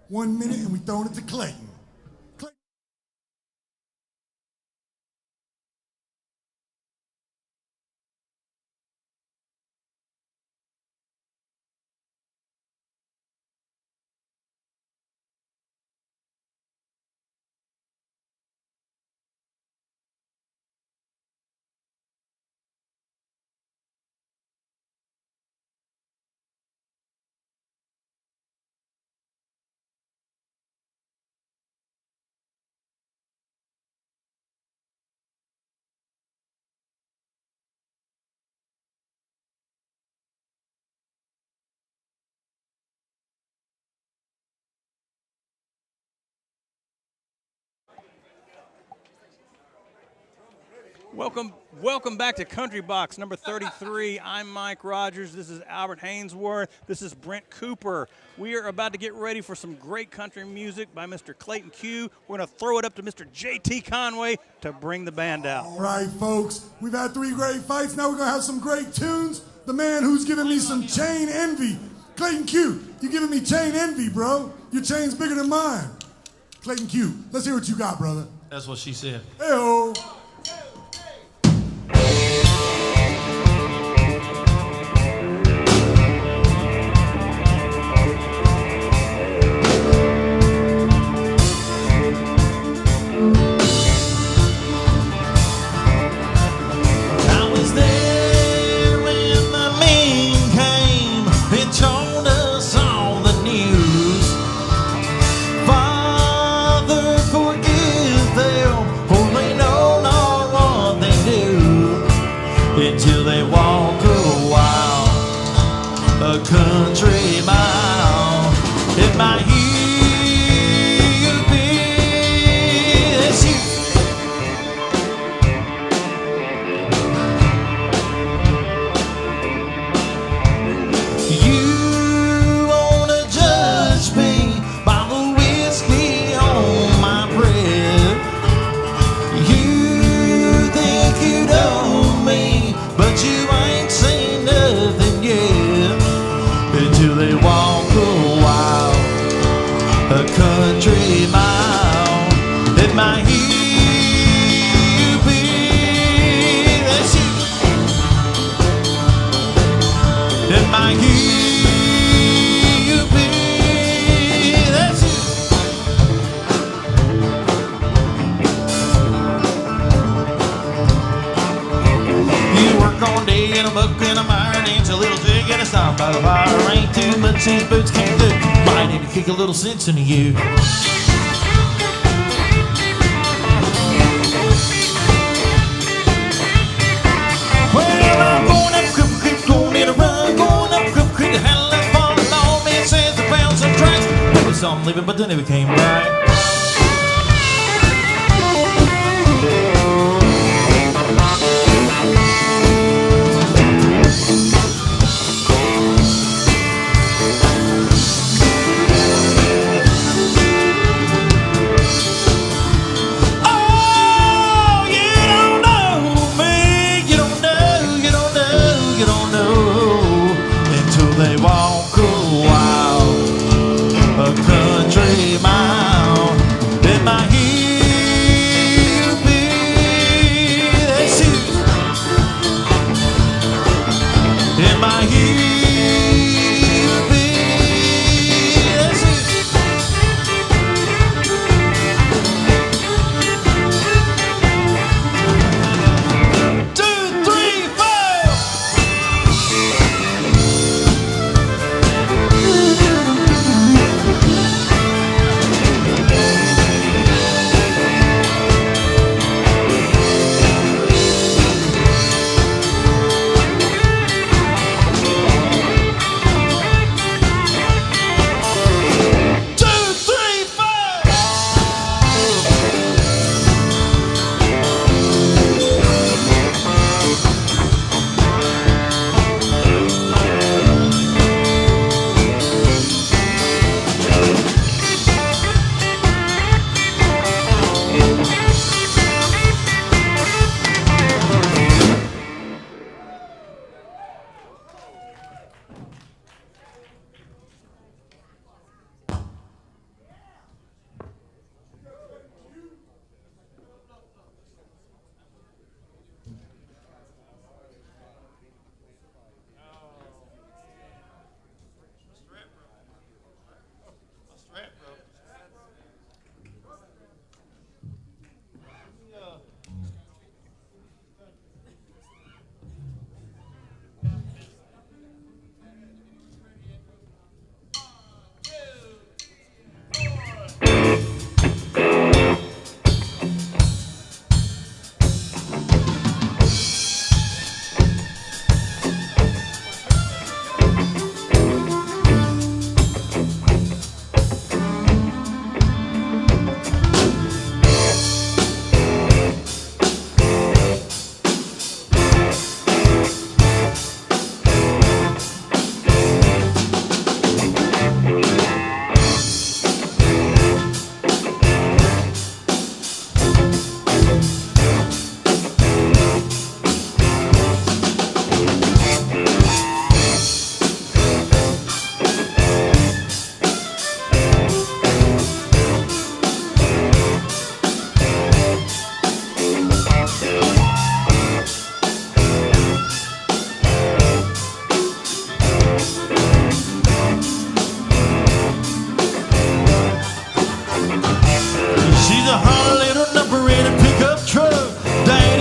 One minute and we throwing it to Clayton. Clayton. Welcome back to Country Box number 33. I'm Mike Rogers. This is Albert Hainsworth. This is Brent Cooper. We are about to get ready for some great country music by Mr. Clayton Q. We're going to throw it up to Mr. J.T. Conway to bring the band out. All right, folks. We've had 3 great fights. Now we're going to have some great tunes. The man who's giving me some chain envy. Clayton Q, you giving me chain envy, bro. Your chain's bigger than mine. Clayton Q, let's hear what you got, brother. That's what she said. Hey-oh. Country mile, it might be it's you. You wanna judge me by the whiskey on my breath. You think you know me, but you ain't seen nothing yet. Until they walk a while, a country mile. It might be that's you. It might down by the fire. Ain't too much these boots can't do. Might need to kick a little sense into you. Well, I'm going up Cripple Creek, going in a run, going up Cripple Creek, the handle left falling on me. It says the bounce and tracks. Never saw them living, but they never came right.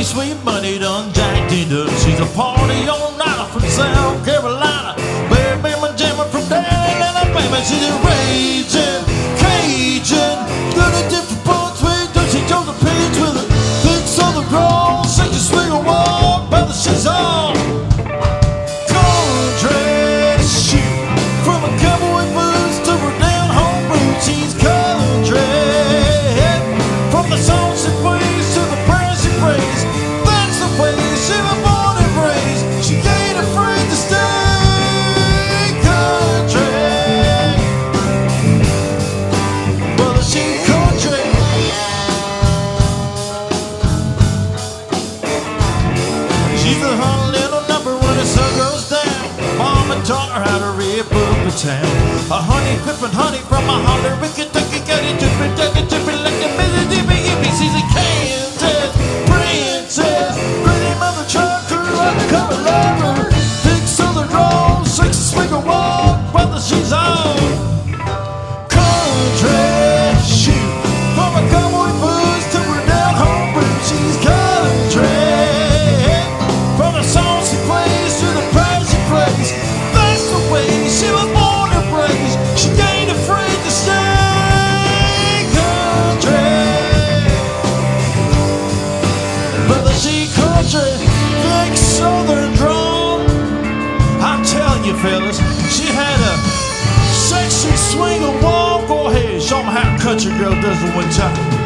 sweet money done jacked it up. She's a party all-nighter from South Carolina, Alabama jammer from down in Alabama. She's a raging Cajun, got a different point sweet. Don't she chose a page with a thick southern drawl? Shake your swing and walk, brother, she's on country shoot. From a cowboy blues to her down home roots, she's country. From the songs she plays to the prayers she prays, that's the way she was born and raised. She ain't afraid to stay country. Brother, she country. She's the hot little number when the sun goes down. Mama taught her how to rip up the town. A honey whipping honey from a holler in Kentucky, got it dripping like a Mississippi. She's a Kansas princess, pretty mother trucker, undercover lover, big southern drawl, six swing a walk, whether she's on country shoot. From a cowboy blues to her down home roots, she's country. From the songs she plays to the prize she plays, that's the way fellas. She had a sexy swing of walk. Go ahead, show 'em how a country girl does it one time.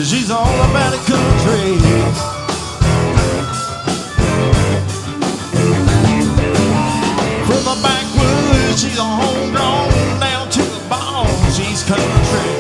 She's all about the country. From the backwoods, she's a homegrown, down to the bone, she's country.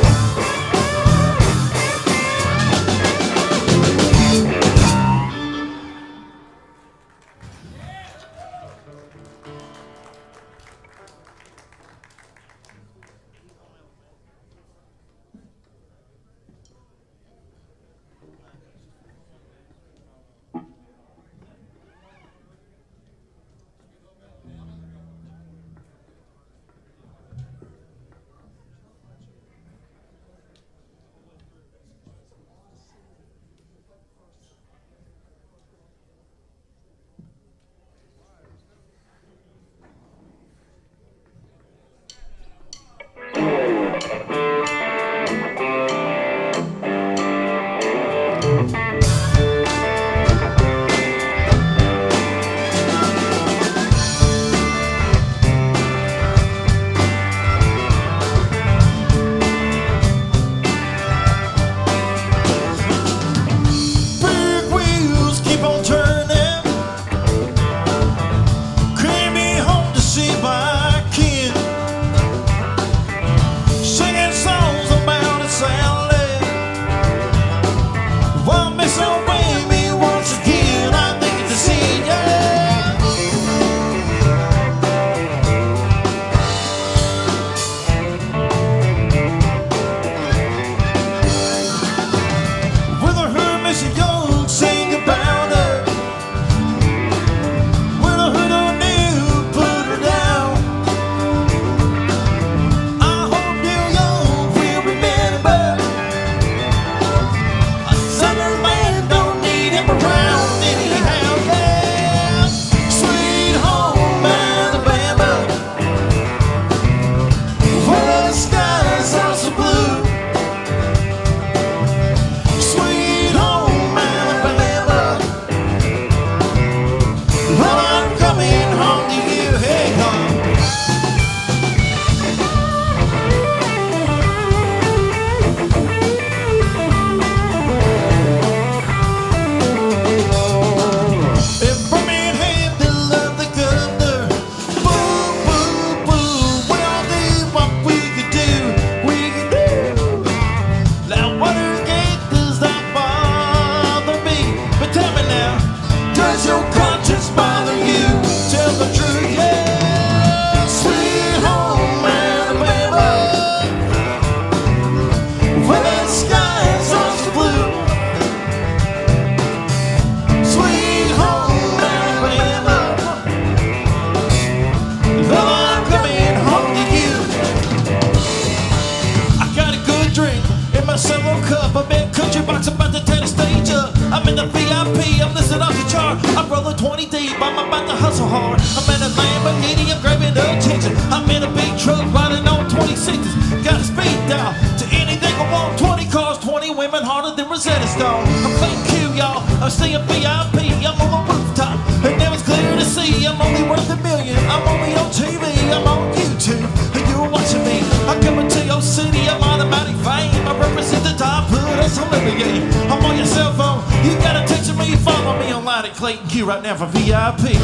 I'm Clayton Q, y'all. I'm staying VIP. I'm on the rooftop, and now it's clear to see I'm only worth $1 million. I'm only on TV. I'm on YouTube, and you're watching me. I'm coming to your city. I'm automatic fame. I represent the top, put us on the game. I'm on your cell phone. You gotta text me. Follow me online at Clayton Q right now for VIP.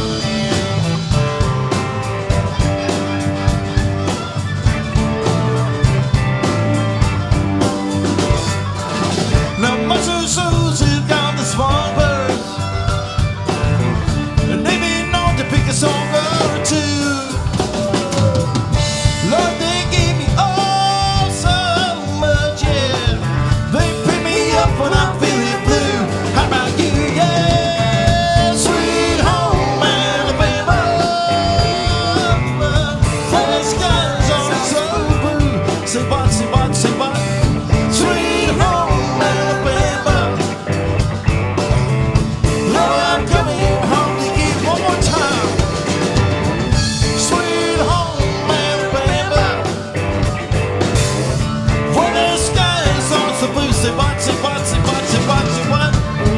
say what, say what, say what, say what, say what.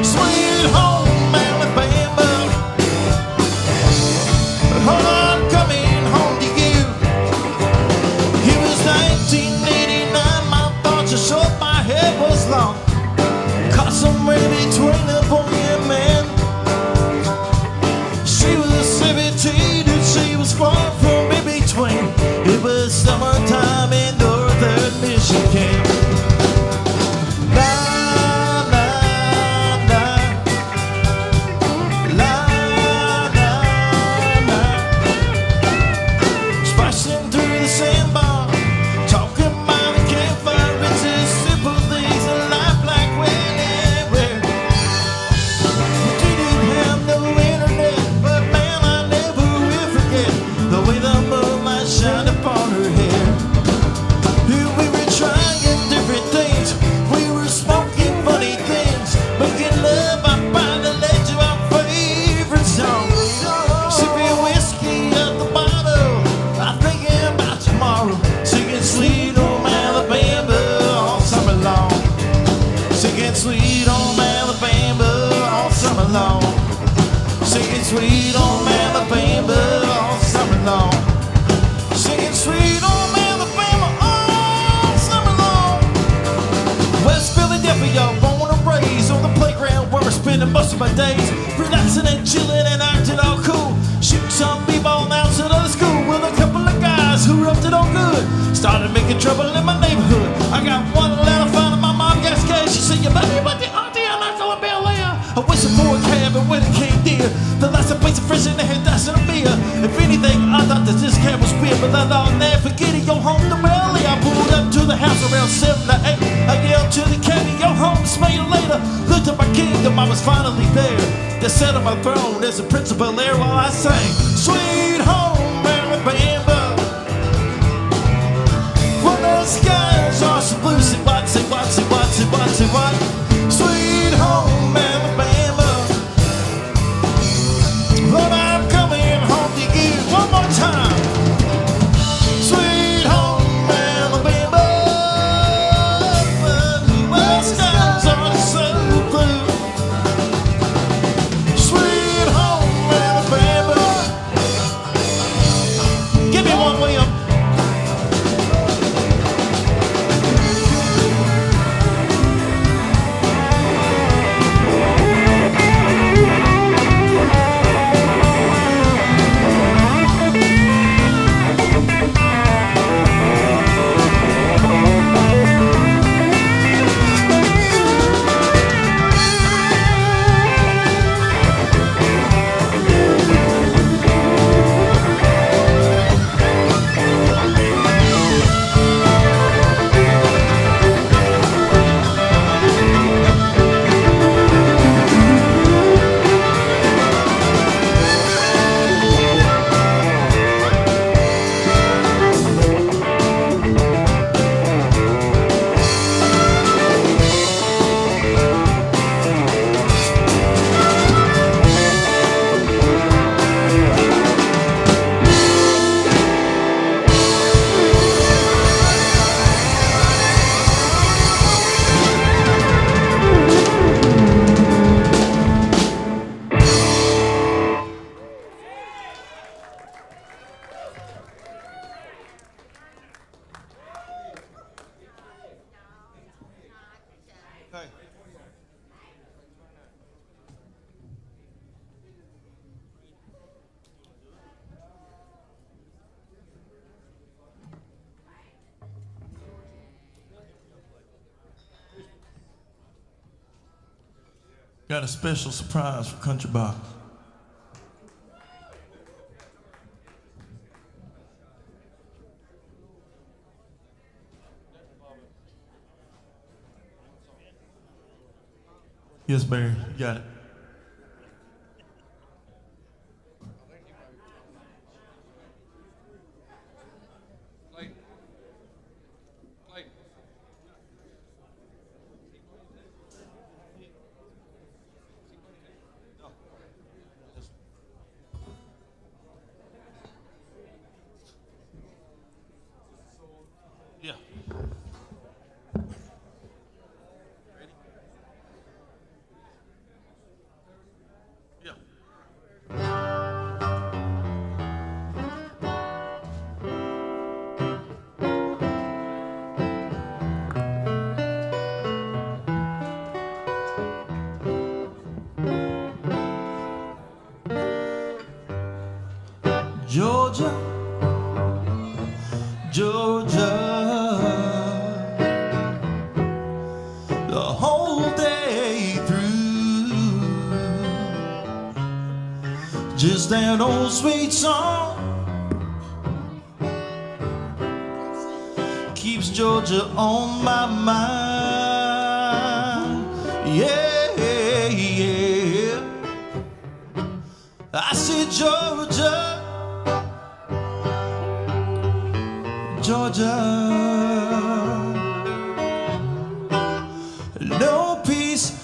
Sweet home Alabama. Hold on, coming home to you. It was 1989, my thoughts are short, my hair was long. Caught somewhere between the boy and man. She was 17 and she was far from in between. It was summertime in northern Michigan. La, la, la. La, la, la. Splashing through the sandbar, talking about the campfire. It's as simple things in life like when and where. We didn't have no internet, but man, I never will forget the way the moonlight shined upon her hair. We were trying different things, we were smoking funny things, making love out by the ledge of our favorite song. Sipping whiskey out the bottle, I'm thinking about tomorrow. Singing sweet home Alabama all summer long. Singing sweet home Alabama all summer long. Singing sweet home Alabama all summer long. Singing sweet home Alabama all summer long. West Philadelphia, born and raised on the playground where I spend most of my days, relaxing and chilling and acting all cool. Shoot some b-ball outside of the school with a couple of guys who roughed it all good. Started making trouble in my neighborhood. I got one letter found in my mom gas case. She said, "You better but the auntie, I'm not going to Bel Air." I whistled for a cab and when it came near, the last place of fresh in the head, that's in a beer. If anything, I thought that this cab was weird, but I thought, never forget it, yo home to Raleigh. I pulled up to the house around 7 to 8. I yelled to the cabbie, yo home, smell you later. Looked at my kingdom, I was finally there. They sat on my throne as a principal there while I sang, sweet home Alabama. When the skies are so blue, say what, say what, say what, say what, say what. Sweet home Alabama. Lord, I'm coming home to you one more time. Sweet home Alabama. The skies are so blue. Sweet home Alabama. Give me one, William. Got a special surprise for Country Box. Yes, Barry, you got it. Clayton. Clayton. Yeah. Georgia, Georgia, the whole day through. Just that old sweet song keeps Georgia on my mind. Yeah, yeah. I said Georgia, Georgia,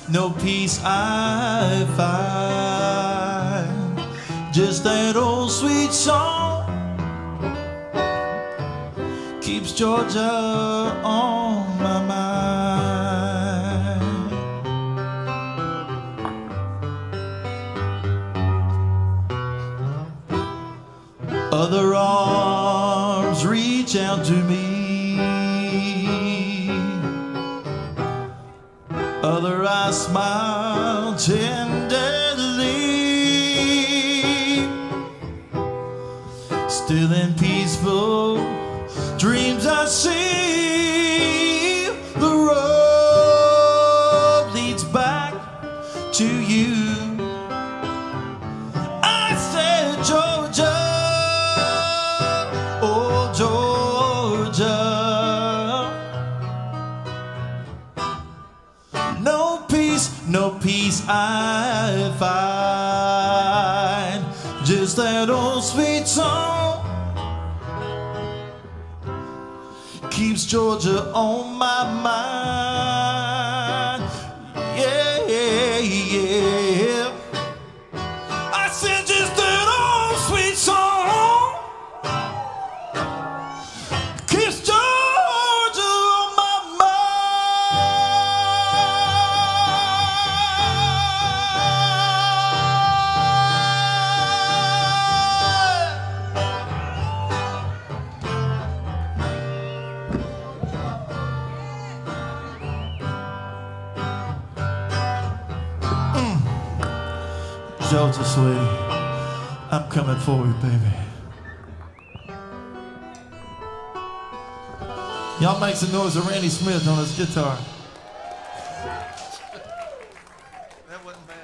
no peace I find. Just that old sweet song keeps Georgia on my mind. Other arms reach out to me, other eyes smile tenderly. Still in peaceful dreams I see, the road leads back to you. I said Georgia, oh Georgia, no peace I find. Just that old sweet song keeps Georgia on my mind. Yeah, yeah. I said just that old sweet song keeps Georgia on my Georgia, sweetie, I'm coming for you, baby. Y'all make some noise of Randy Smith on his guitar. That wasn't bad.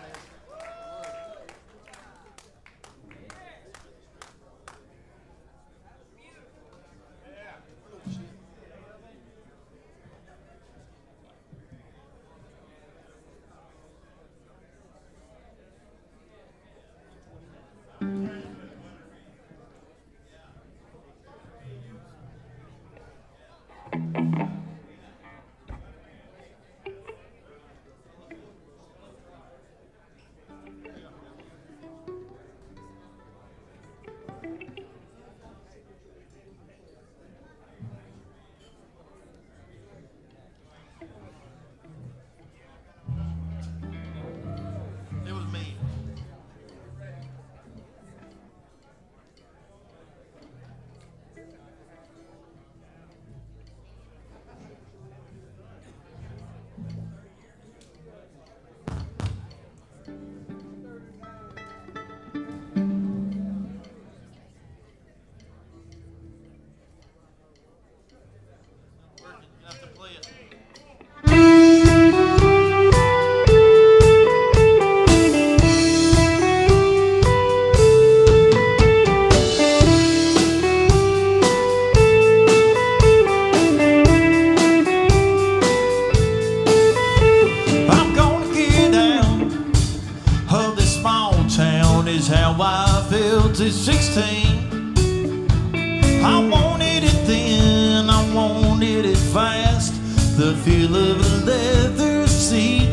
How I felt at 16. I wanted it then, I wanted it fast. The feel of a leather seat,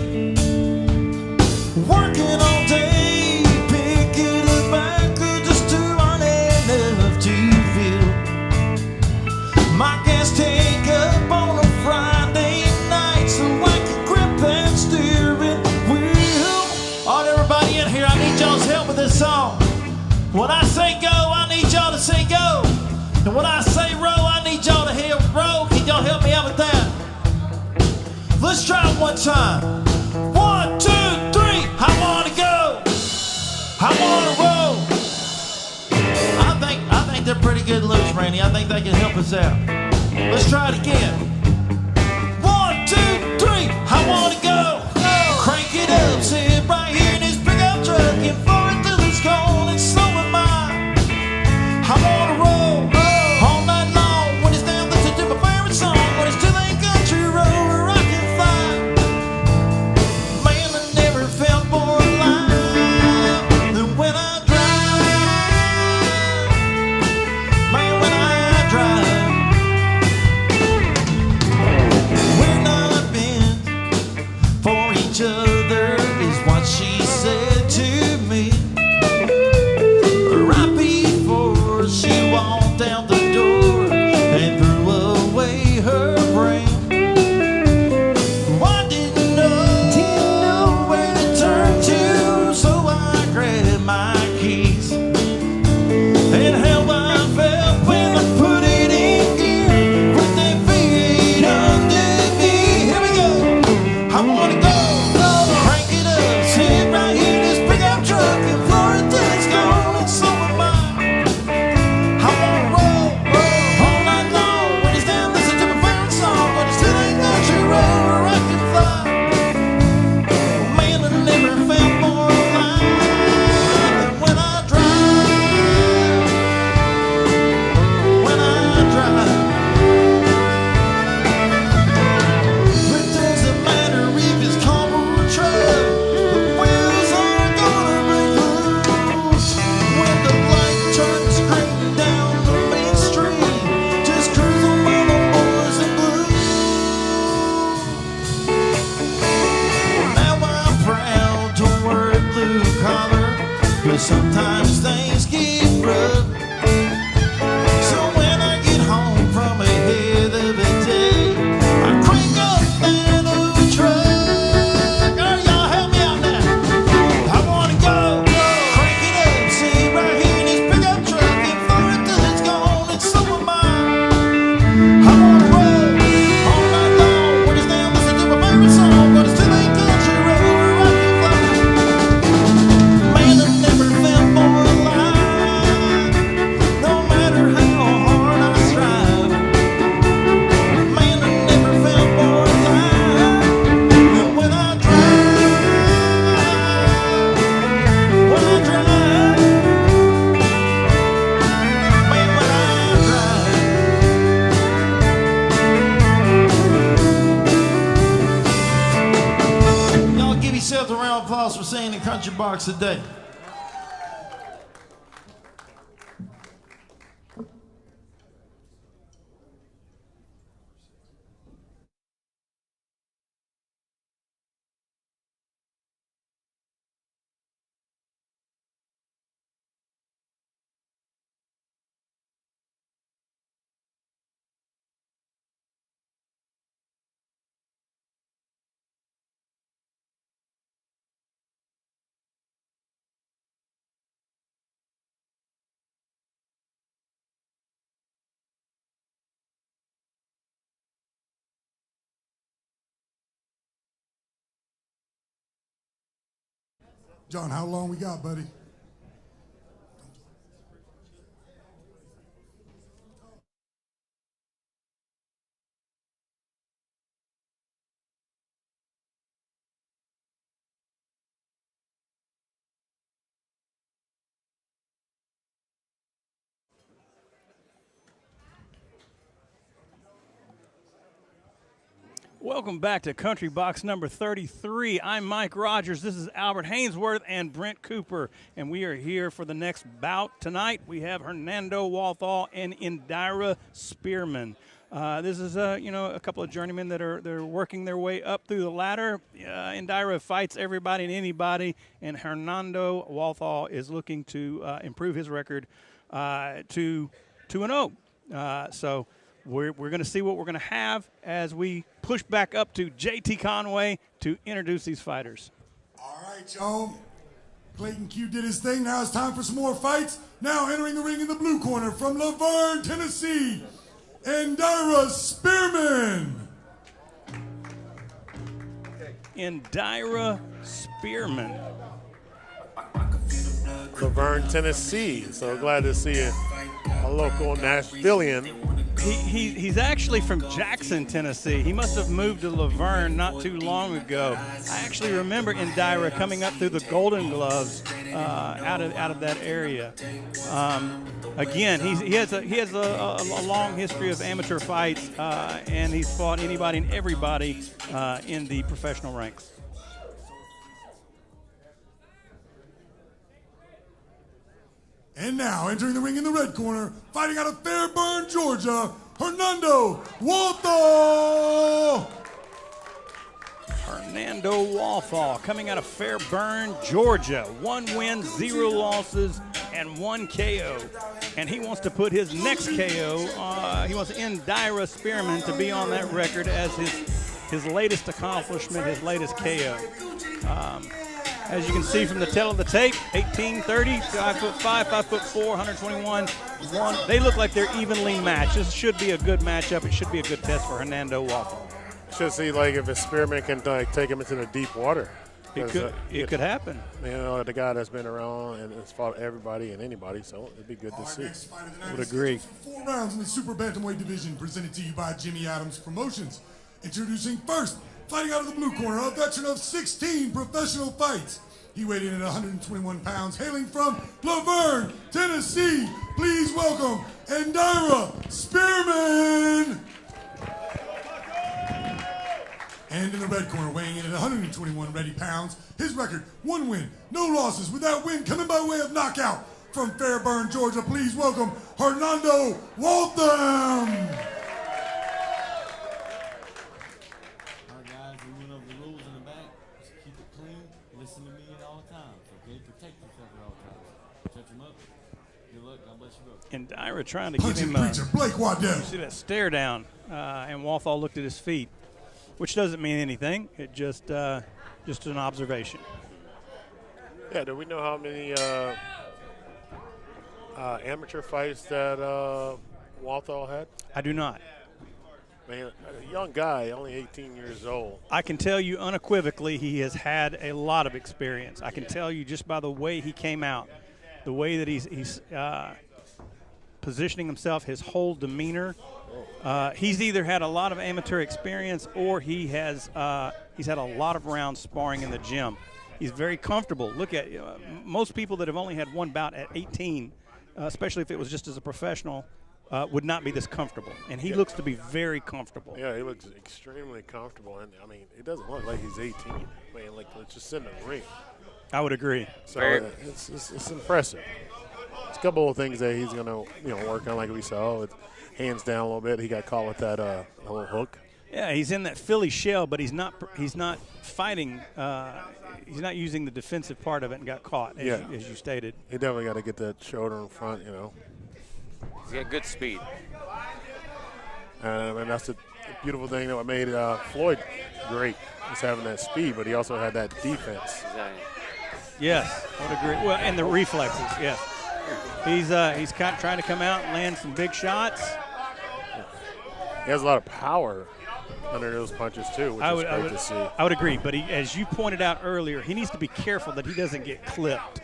working all day, picking a back, just too enough to feel my gas tank up on a Friday night, so I could grip that steering wheel. All right, everybody in here, I need y'all's help with this song. When I say go, I need y'all to say go. And when I say row, I need y'all to help row. Can y'all help me out with that? Let's try it one time. 1, 2, 3. I wanna go. I wanna row. I think box, Randy. I think they can help us out. Let's try it again. 1, 2, 3. I want to go. Crank it up, sit right here in this pickup truck and floor it till it's cold and so am I. I want to roll all night long. When it's down, listen to my favorite song. When it's till ain't country road where I can fly. Man, I never felt more alive than when I drive. Man, when I drive. We're not meant for each other is what she said to me. Right before she walked out the door and threw away her brain. I didn't know where to turn to, so I grabbed my keys. And how I felt when I put it in gear with that V8 under me. Here we go. I wanna go. Crank it up, sit right here in this pickup truck and floor it till it's gone and so am I. I wanna roll all night long. When it's down, listen to my favorite song. When it's still ain't country road where I can fly. Man, I never felt more alive than when I drive. When I drive. It doesn't matter if it's car or truck, the wheels are gonna break loose. When the light turns green down the main street, just cruising by the boys in blue. Now I'm proud to work blue collar, 'cause sometimes things get rough. So when I get home from a head of a day, I crank up that old truck. Oh, y'all help me out now. I wanna go. Crank it up, sit right here in this pickup truck and floor it till it's gone and so am I. I wanna roll all night long. When it's down, listen to my favorite song. But it's still ain't country road where I can fly. Man, I never felt more alive, no matter how hard I strive. Man, I never felt more alive than when I drive. When I drive. Man, when I drive. Y'all give yourselves a round of applause for singing the country box today. John, how long we got, buddy? Welcome back to Country Box number 33. I'm Mike Rogers. This is Albert Hainsworth and Brent Cooper, and we are here for the next bout tonight. We have Hernando Walthal and Indira Spearman. This is a couple of journeymen that are working their way up through the ladder. Indira fights everybody and anybody, and Hernando Walthal is looking to improve his record to 2-0. So we're going to see what we're going to have as we push back up to JT Conway to introduce these fighters. All right, y'all. Clayton Q did his thing. Now it's time for some more fights. Now entering the ring in the blue corner from Laverne, Tennessee, Indira Spearman. Indira Spearman. Laverne, Tennessee. So glad to see you. a local Nashvilleian. He's actually from Jackson, Tennessee. He must have moved to Laverne not too long ago. I actually remember Indira coming up through the Golden Gloves out of that area. Again, he has a long history of amateur fights, and he's fought anybody and everybody in the professional ranks. And now, entering the ring in the red corner, fighting out of Fairburn, Georgia, Hernando Walthal. Hernando Walthal coming out of Fairburn, Georgia. 1 win, 0 losses, and 1 KO. And he wants to put his next KO, he wants Indira Spearman to be on that record as his latest accomplishment, his latest KO. As you can see from the tail of the tape, 1830, 5'5", 5'4", 121. They look like they're evenly matched. This should be a good matchup. It should be a good test for Hernando Walthal. Should see like if a Spearman can take him into the deep water. It could happen. You know, the guy that's been around and has fought everybody and anybody, so it'd be good to see. I would agree. 4 rounds in the super bantamweight division, presented to you by Jimmy Adams Promotions. Introducing first, fighting out of the blue corner, a veteran of 16 professional fights. He weighed in at 121 pounds, hailing from Laverne, Tennessee. Please welcome Indira Spearman. And in the red corner, weighing in at 121 ready pounds, his record, 1 win, no losses, with that win coming by way of knockout from Fairburn, Georgia. Please welcome Hernando Walthal. Listen to me at all times, okay? Protect yourself at all times. Touch him up. Good luck. God bless you both. Indira trying to give him Blake Waddell. You see that stare down, and Walthal looked at his feet, which doesn't mean anything. It just an observation. Yeah, do we know how many amateur fights that Walthal had? I do not. Man, a young guy, only 18 years old. I can tell you unequivocally he has had a lot of experience. I can tell you just by the way he came out, the way that he's positioning himself, his whole demeanor. He's either had a lot of amateur experience or he's had a lot of rounds sparring in the gym. He's very comfortable. Look at most people that have only had 1 bout at 18, especially if it was just as a professional, would not be this comfortable, and he looks to be very comfortable. Yeah, he looks extremely comfortable, and I mean, it doesn't look like he's 18. I mean, like it's just in the ring. I would agree. So it's impressive. There's a couple of things that he's gonna work on, like we saw, with hands down a little bit. He got caught with that little hook. Yeah, he's in that Philly shell, but he's not fighting. He's not using the defensive part of it and got caught, as you stated. He definitely got to get that shoulder in front, He's got good speed. And that's the beautiful thing that made Floyd great, was having that speed, but he also had that defense. Exactly. Yes, I would agree. Well, and the reflexes, yes. He's trying to come out and land some big shots. He has a lot of power under those punches, too, which is great to see. I would agree, but as you pointed out earlier, he needs to be careful that he doesn't get clipped.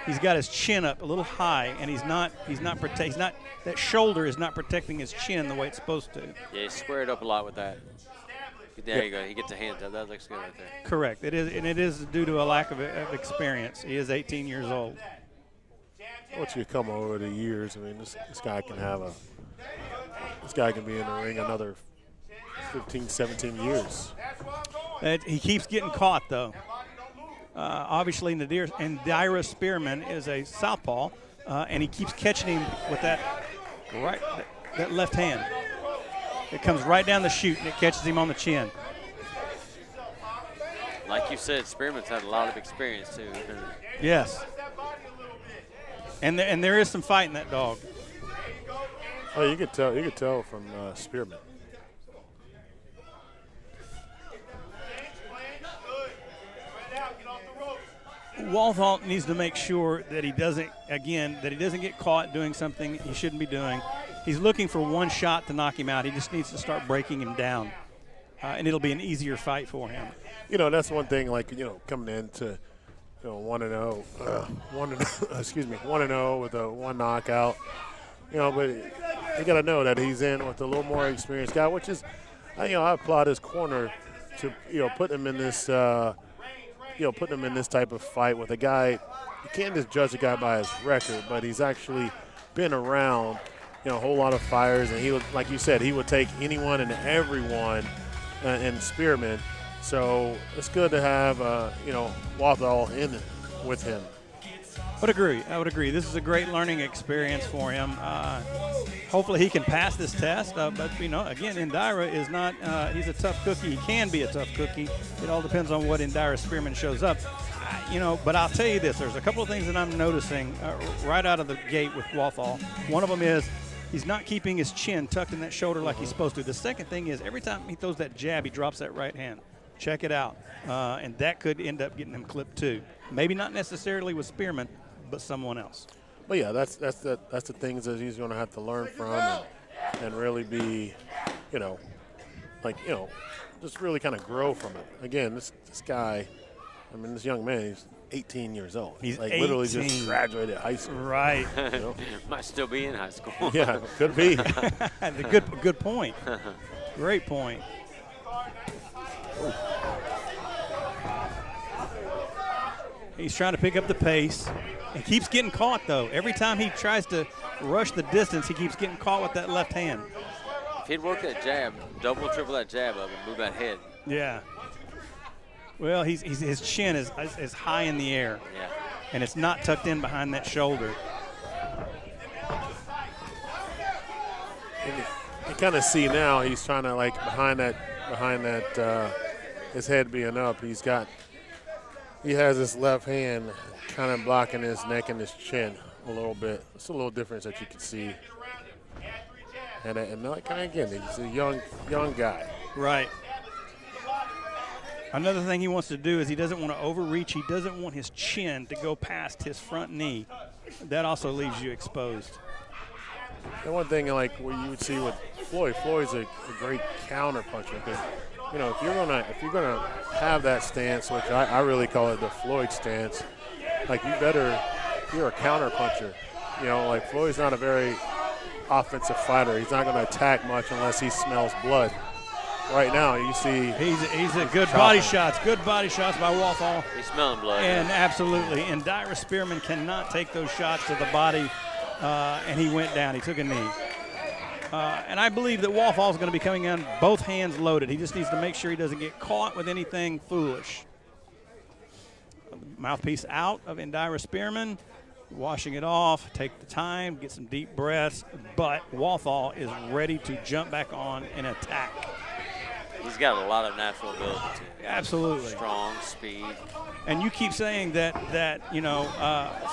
He's got his chin up a little high, and that shoulder is not protecting his chin the way it's supposed to. Yeah, he's squared up a lot with that. There you go. He gets the hands up. That looks good right there. Correct. It is, and it is due to a lack of experience. He is 18 years old. Once you come over the years, I mean, this guy can be in the ring another 15, 17 years. He keeps getting caught, though. Obviously, Indira Spearman is a southpaw, and he keeps catching him with that left hand. It comes right down the chute, and it catches him on the chin. Like you said, Spearman's had a lot of experience, too. Yes. And there is some fight in that dog. Oh, you could tell from Spearman. Walthal needs to make sure that he doesn't get caught doing something he shouldn't be doing. He's looking for one shot to knock him out. He just needs to start breaking him down, and it'll be an easier fight for him. That's one thing. Like coming into 1-0, 1-0 with a 1 knockout. but you got to know that he's in with a little more experienced guy, which is, I applaud his corner to, put him in this, put him in this type of fight with a guy. You can't just judge a guy by his record, but he's actually been around, a whole lot of fires, and he would, like you said, he would take anyone and everyone in Spearman. So it's good to have, Walthal in with him. I would agree. This is a great learning experience for him. Hopefully he can pass this test. But, again, Indira is not he's a tough cookie. He can be a tough cookie. It all depends on what Indira Spearman shows up. But I'll tell you this. There's a couple of things that I'm noticing right out of the gate with Walthal. One of them is he's not keeping his chin tucked in that shoulder like he's supposed to. The second thing is every time he throws that jab, he drops that right hand. Check it out. And that could end up getting him clipped too. Maybe not necessarily with Spearman, but someone else. But yeah, that's the things that he's going to have to learn from and really be, just really kind of grow from it. Again, this guy, this young man, he's 18 years old. He's literally just graduated high school. Right. Might still be in high school. Yeah, could be. Good point. Great point. He's trying to pick up the pace. He keeps getting caught, though. Every time he tries to rush the distance, he keeps getting caught with that left hand. If he'd work that jab, double, triple that jab up and move that head. Yeah. Well, his chin is high in the air. Yeah. And it's not tucked in behind that shoulder. You kind of see now he's trying to, behind that his head being up, he has his left hand kind of blocking his neck and his chin a little bit. It's a little difference that you can see. And again, he's a young guy. Right. Another thing he wants to do is he doesn't want to overreach. He doesn't want his chin to go past his front knee. That also leaves you exposed. And one thing what you would see with Floyd's a great counter puncher because if you're gonna have that stance, which I really call it the Floyd stance, you're a counter puncher. Floyd's not a very offensive fighter. He's not gonna attack much unless he smells blood. Right now, you see he's a good body shots. Good body shots by Walthal. He's smelling blood. And absolutely. And Indira Spearman cannot take those shots to the body, and he went down. He took a knee. And I believe that Walthal is going to be coming in both hands loaded. He just needs to make sure he doesn't get caught with anything foolish. Mouthpiece out of Indira Spearman, washing it off, take the time, get some deep breaths, but Walthal is ready to jump back on and attack. He's got a lot of natural ability too. Absolutely. Strong, speed. And you keep saying that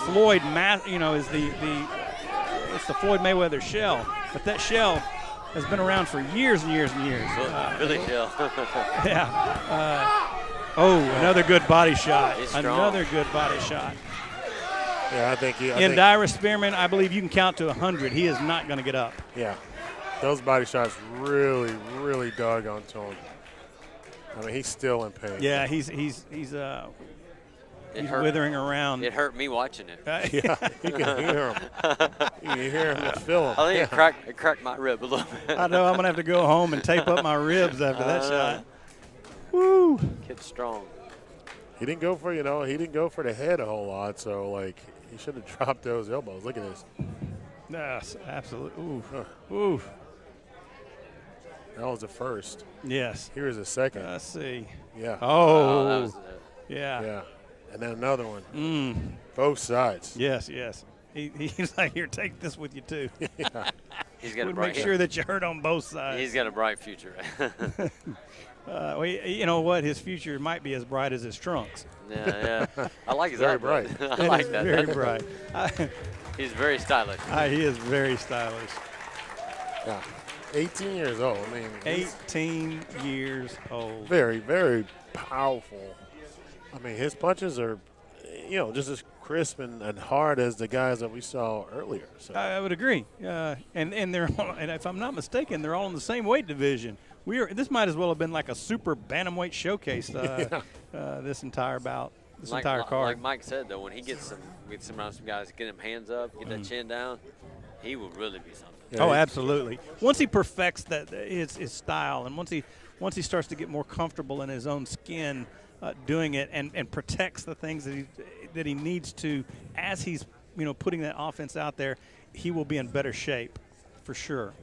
Floyd, is it's the Floyd Mayweather shell, but that shell has been around for years and years and years. Billy shell. Yeah. Another good body shot. Another good body shot. Yeah, I think Indira Spearman, I believe you can count to 100. He is not going to get up. Yeah. Those body shots really, really dug onto him. He's still in pain. Yeah, he's withering around. It hurt me watching it. Yeah, you can hear him. You can hear him and feel him. I think it cracked my rib a little bit. I know I'm going to have to go home and tape up my ribs after that shot. Woo! Kid's strong. He didn't go for the head a whole lot, so he should have dropped those elbows. Look at this. Yes, absolutely. Ooh. Ooh. That was the first. Yes. Here's the second. Let's see. Yeah. Oh. That was yeah. Yeah. And then another one. Both sides. Yes. He's like, here, take this with you too. Yeah. He's got a make sure that you hurt on both sides. He's got a bright future. You know what? His future might be as bright as his trunks. Yeah. I like his very eyebrows. bright. I like that. Very bright. He's very stylish. He is very stylish. Yeah. 18 years old. 18 years old. Very, very powerful. His punches are, just as crisp and hard as the guys that we saw earlier. So. I would agree. And they're all, and if I'm not mistaken, they're all in the same weight division. This might as well have been like a super bantamweight showcase. This entire bout, entire card. Like Mike said, though, when he gets around some guys, get them hands up, get that chin down. he will really be something. Yeah, Oh, absolutely. Once he perfects his style, and once he starts to get more comfortable in his own skin, doing it, and protects the things that he needs to, as he's putting that offense out there, he will be in better shape, for sure.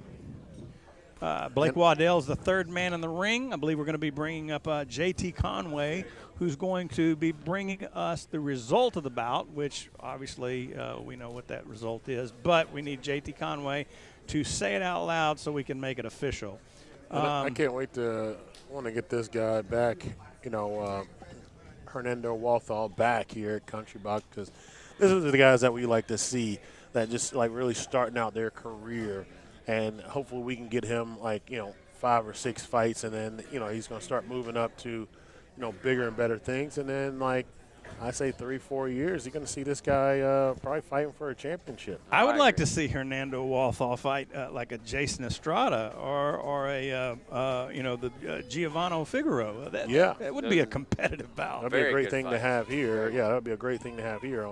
Blake Waddell's the third man in the ring. I believe we're going to be bringing up J.T. Conway, who's going to be bringing us the result of the bout, which obviously we know what that result is, but we need J.T. Conway to say it out loud so we can make it official. I can't wait to want to get this guy back, Hernando Walthal back here at Country Box, because this is the guys that we like to see that just like really starting out their career, and hopefully we can get him 5 or 6 fights, and then he's going to start moving up to bigger and better things, and then I say 3-4 years, you're going to see this guy probably fighting for a championship. I would like to see Hernando Walthal fight like a Jason Estrada or a the Giovanni Figueroa. That would be a competitive bout. That'd be a great thing to have here. Yeah, that would be a great thing to have here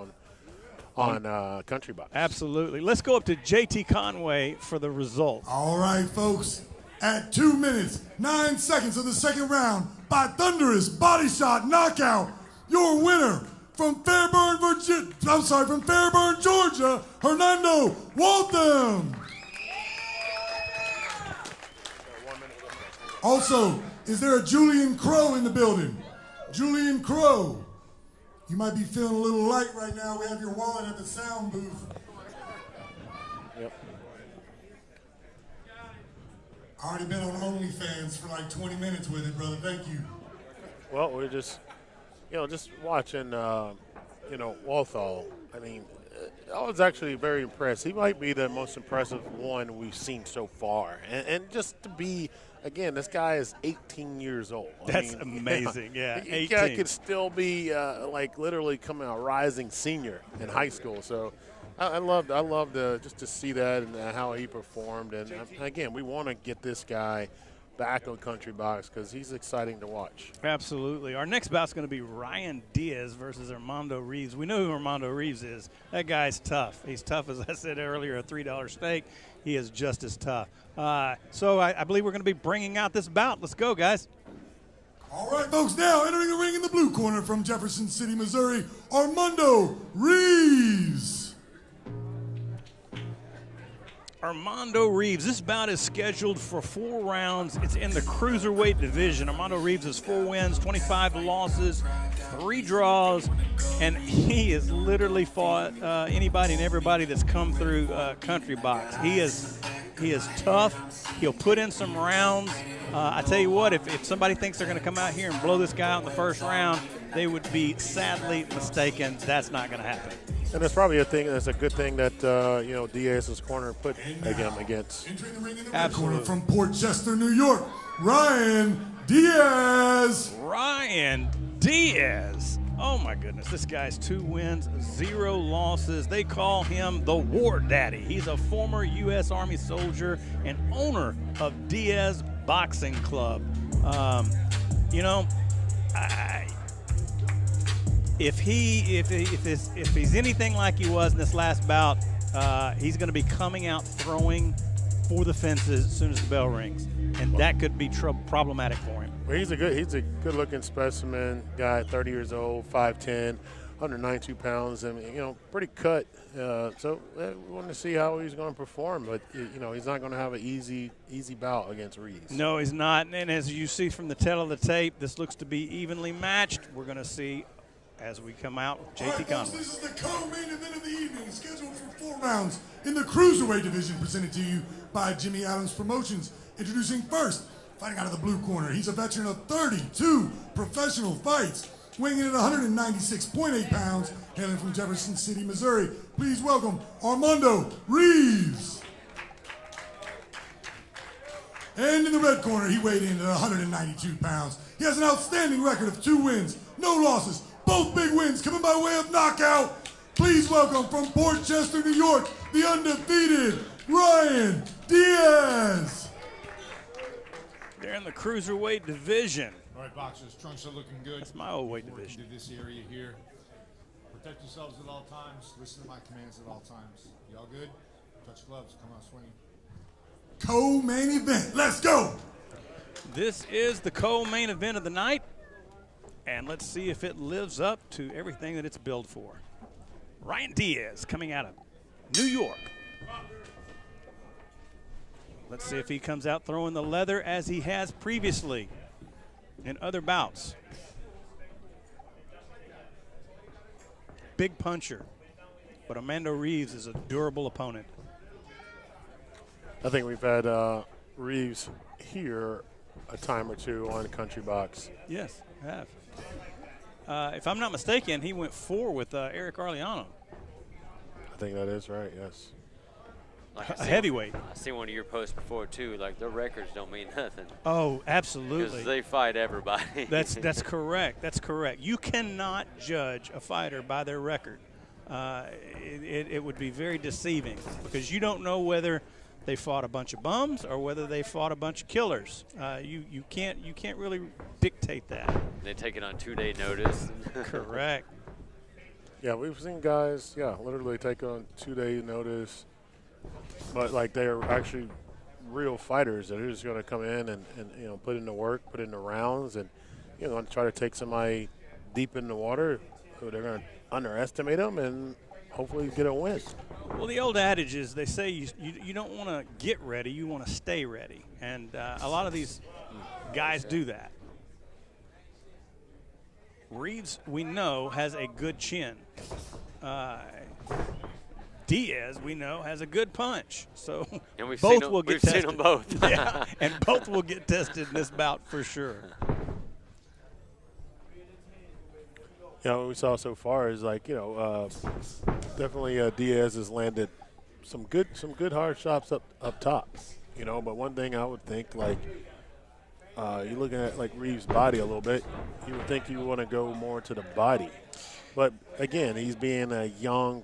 on Country Box. Absolutely. Let's go up to J.T. Conway for the result. All right, folks. At 2 minutes, 9 seconds of the second round, by thunderous body shot knockout, your winner from Fairburn, Georgia, Hernando Waltham. Also, is there a Julian Crow in the building? Julian Crow. You might be feeling a little light right now. We have your wallet at the sound booth. Yep. Already been on OnlyFans for 20 minutes with it, brother. Thank you. Well, we're just watching, Walthal. I mean, I was actually very impressed. He might be the most impressive one we've seen so far. And just to be, again, this guy is 18 years old. That's amazing, yeah. The guy could still be, literally coming a rising senior in high school. So I loved just to see that and how he performed. And, again, we want to get this guy back on Country Box because he's exciting to watch. Absolutely. Our next bout's going to be Ryan Diaz versus Armando Reeves. We know who Armando Reeves is. That guy's tough. He's tough, as I said earlier, a $3 steak. He is just as tough. So I believe we're going to be bringing out this bout. Let's go, guys. All right, folks, now entering the ring in the blue corner from Jefferson City, Missouri, Armando Reeves. Armando Reeves. This bout is scheduled for 4 rounds. It's in the cruiserweight division. Armando Reeves has 4 wins, 25 losses, 3 draws, and he has literally fought anybody and everybody that's come through Country Box. He is tough. He'll put in some rounds. I tell you what, if somebody thinks they're going to come out here and blow this guy out in the first round, they would be sadly mistaken. That's not going to happen. And it's probably a good thing that Diaz's corner put him against. Entering the ring in the red corner from Port Chester, New York, Ryan Diaz. Ryan Diaz. Oh my goodness, this guy's 2 wins, 0 losses. They call him the War Daddy. He's a former U.S. Army soldier and owner of Diaz Boxing Club. If he's anything like he was in this last bout, he's going to be coming out throwing for the fences as soon as the bell rings, and that could be problematic for him. Well, he's a good-looking specimen guy, 30 years old, 5'10", 192 pounds, and pretty cut. So we want to see how he's going to perform, but he's not going to have an easy bout against Reeves. No, he's not. And as you see from the tail of the tape, this looks to be evenly matched. We're going to see as we come out with J.T. Conway. This is the co-main event of the evening, scheduled for 4 rounds in the cruiserweight division, presented to you by Jimmy Adams Promotions. Introducing first, fighting out of the blue corner, he's a veteran of 32 professional fights, weighing in at 196.8 pounds, hailing from Jefferson City, Missouri. Please welcome Armando Reeves. And in the red corner, he weighed in at 192 pounds. He has an outstanding record of 2 wins, no losses, both big wins coming by way of knockout. Please welcome from Port Chester, New York, the undefeated Ryan Diaz. They're in the cruiserweight division. All right, boxers, trunks are looking good. That's my old weight Work division. into this area here. Protect yourselves at all times. Listen to my commands at all times. Y'all good? Touch gloves. Come on, swing. Co-main event. Let's go. This is the co-main event of the night, and let's see if it lives up to everything that it's billed for. Ryan Diaz coming out of New York. Let's see if he comes out throwing the leather as he has previously in other bouts. Big puncher, but Armando Reeves is a durable opponent. I think we've had Reeves here a time or two on Country Box. Yes, I have. If I'm not mistaken, he went 4 with Eric Arliano. I think that is right, yes. Like A heavyweight. I see one of your posts before too. Like their records don't mean nothing Oh, absolutely. because they fight everybody. That's correct. That's correct. You cannot judge a fighter by their record. It would be very deceiving because you don't know whether they fought a bunch of bums or whether they fought a bunch of killers. You can't really dictate that. They take it on 2-day notice. Correct. Yeah, we've seen guys, literally take on 2-day notice, but like they're actually real fighters that are just going to come in and put in the work, put in the rounds, and try to take somebody deep in the water. So they're going to underestimate them and hopefully get a win. Well, the old adage is they say you don't want to get ready, you want to stay ready. And a lot of these guys do that. Reeves, we know, has a good chin. Diaz, we know, has a good punch. So And we've both seen will them, get we've tested. seen them both. Yeah, and both will get tested in this bout for sure. What we saw so far is definitely Diaz has landed some good hard shots up top. But one thing I would think you're looking at like Reeves' body a little bit. You would think you want to go more to the body, but again, he's being a young.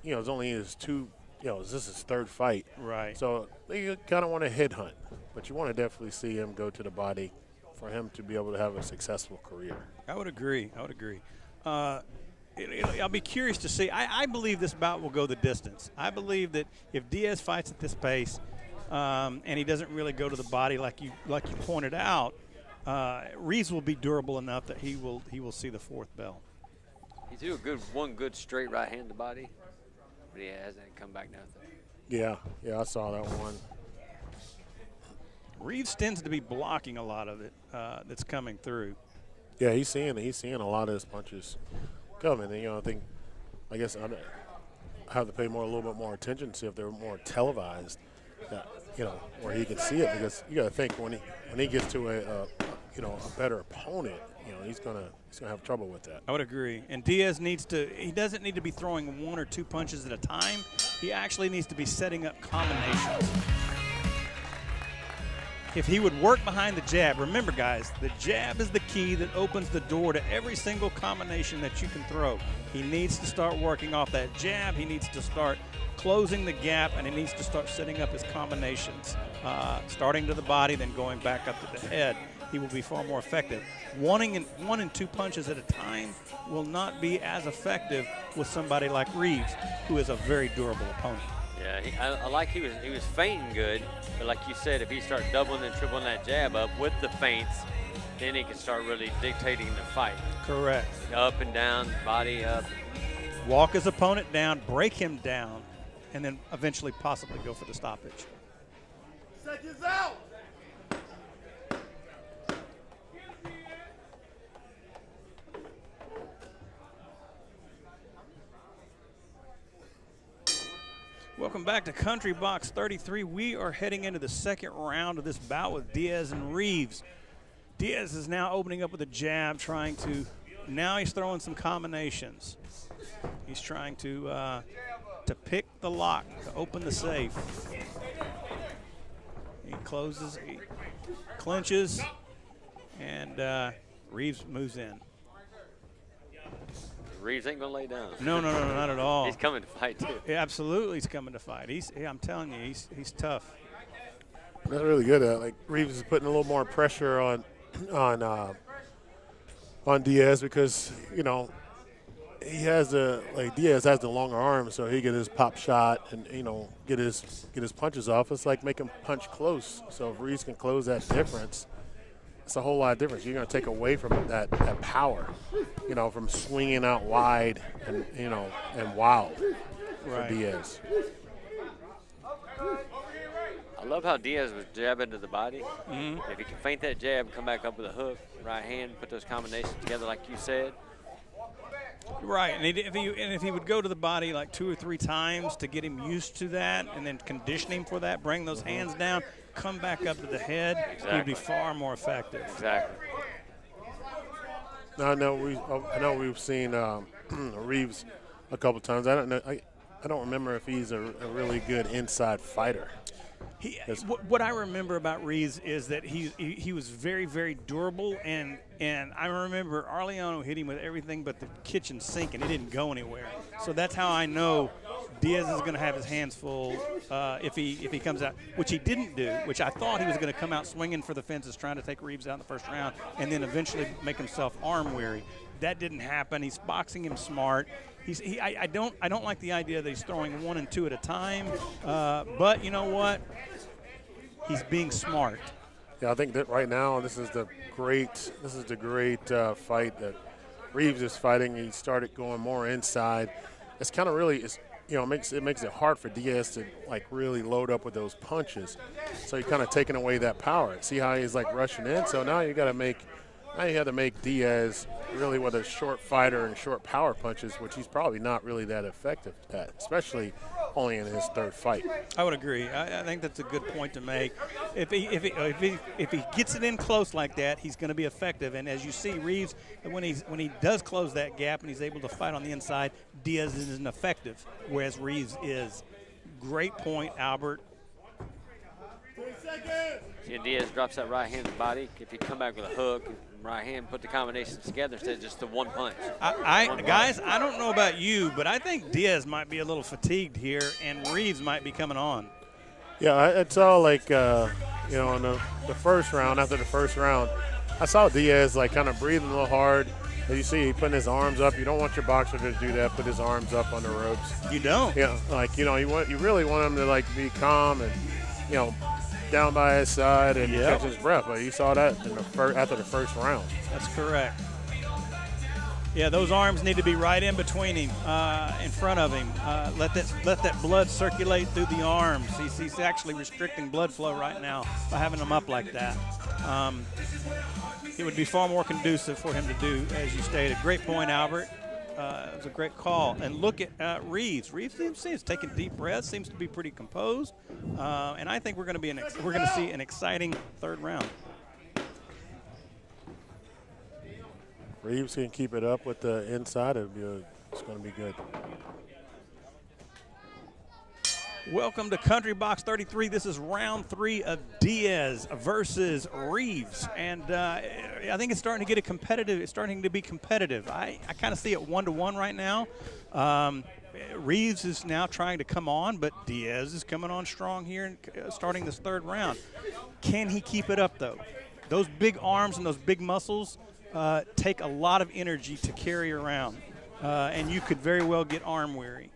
It's only his this is his 3rd fight. Right. So you kind of want to head hunt, but you want to definitely see him go to the body for him to be able to have a successful career. I would agree. I'll be curious to see. I believe this bout will go the distance. I believe that if Diaz fights at this pace and he doesn't really go to the body like you pointed out, Reeves will be durable enough that he will see the 4th bell. He threw one good straight right hand to body, but he hasn't come back nothing. Yeah, I saw that one. Reeves tends to be blocking a lot of it that's coming through. Yeah, he's seeing a lot of his punches coming, and I guess I have to pay a little bit more attention, see if they're more televised, where he can see it, because you got to think when he gets to a better opponent, he's gonna have trouble with that. I would agree. And Diaz he doesn't need to be throwing 1 or 2 punches at a time. He actually needs to be setting up combinations. If he would work behind the jab, remember guys, the jab is the key that opens the door to every single combination that you can throw. He needs to start working off that jab. He needs to start closing the gap, and he needs to start setting up his combinations, starting to the body, then going back up to the head. He will be far more effective. 1 and 2 punches at a time will not be as effective with somebody like Reeves, who is a very durable opponent. Yeah, I like he was feinting good, but like you said, if he starts doubling and tripling that jab up with the feints, then he can start really dictating the fight. Correct. Up and down, body up. Walk his opponent down, break him down, and then eventually possibly go for the stoppage. Seconds out. Welcome back to Country Box 33. We are heading into the 2nd round of this bout with Diaz and Reeves. Diaz is now opening up with a jab, now he's throwing some combinations. He's trying to pick the lock, to open the safe. He closes, he clinches, and Reeves moves in. Reeves ain't gonna lay down. No, not at all. He's coming to fight too. Yeah, absolutely, he's coming to fight. I'm telling you, he's tough. That's really good. Reeves is putting a little more pressure on Diaz because he has Diaz has the longer arms, so he get his pop shot and get his punches off. It's like make him punch close. So if Reeves can close that difference, it's a whole lot of difference. You're going to take away from that power, from swinging out wide and wild for Diaz. I love how Diaz was jabbing to the body. If he can feint that jab, come back up with a hook, right hand, put those combinations together like you said. Right, and if he would go to the body like 2 or 3 times to get him used to that, and then condition him for that, bring those hands down, come back up to the head, he would be far more effective. Exactly. Now, I know we've seen Reeves a couple times. I don't remember if he's a really good inside fighter. What I remember about Reeves is that he was very, very durable, and I remember Arleano hit him with everything but the kitchen sink, and it didn't go anywhere. So that's how I know Diaz is going to have his hands full if he comes out, which he didn't do, which I thought he was going to come out swinging for the fences, trying to take Reeves out in the first round, and then eventually make himself arm weary. That didn't happen. He's boxing him smart. I don't like the idea that he's throwing 1 and 2 at a time, but you know what? He's being smart. Yeah, I think that right now this is the great fight that Reeves is fighting. He started going more inside. It's kind of really it makes it hard for Diaz to really load up with those punches. So you're kind of taking away that power. See how he's rushing in. So now you have to make Diaz really with a short fighter and short power punches, which he's probably not really that effective at, especially only in his 3rd fight. I would agree. I think that's a good point to make. If he gets it in close like that, he's going to be effective. And as you see, Reeves, when he does close that gap and he's able to fight on the inside, Diaz isn't effective, whereas Reeves is. Great point, Albert. See, Diaz drops that right hand to the body. If you come back with a hook, right hand, put the combinations together instead of just the one punch. Guys, I don't know about you, but I think Diaz might be a little fatigued here, and Reeves might be coming on. Yeah, it's all in the first round, after the first round, I saw Diaz kind of breathing a little hard. As you see, he putting his arms up. You don't want your boxer to do that, put his arms up on the ropes. You don't? Yeah, you really want him to be calm and, down by his side and catch his breath. But you saw that after the first round. That's correct. Yeah, those arms need to be right in between him, in front of him. Let that blood circulate through the arms. He's actually restricting blood flow right now by having them up like that. It would be far more conducive for him to do, as you stated. Great point, Albert. It was a great call. And look at Reeves. Reeves seems taking deep breaths, seems to be pretty composed, and I think we're going to see an exciting 3rd round. Reeves can keep it up with the inside. It's going to be good. Welcome to Country Box 33. This is round 3 of Diaz versus Reeves, and I think it's starting to get competitive. It's starting to be competitive. I kind of see it 1-1 right now. Reeves is now trying to come on, but Diaz is coming on strong here, starting this 3rd round. Can he keep it up though? Those big arms and those big muscles take a lot of energy to carry around, and you could very well get arm weary.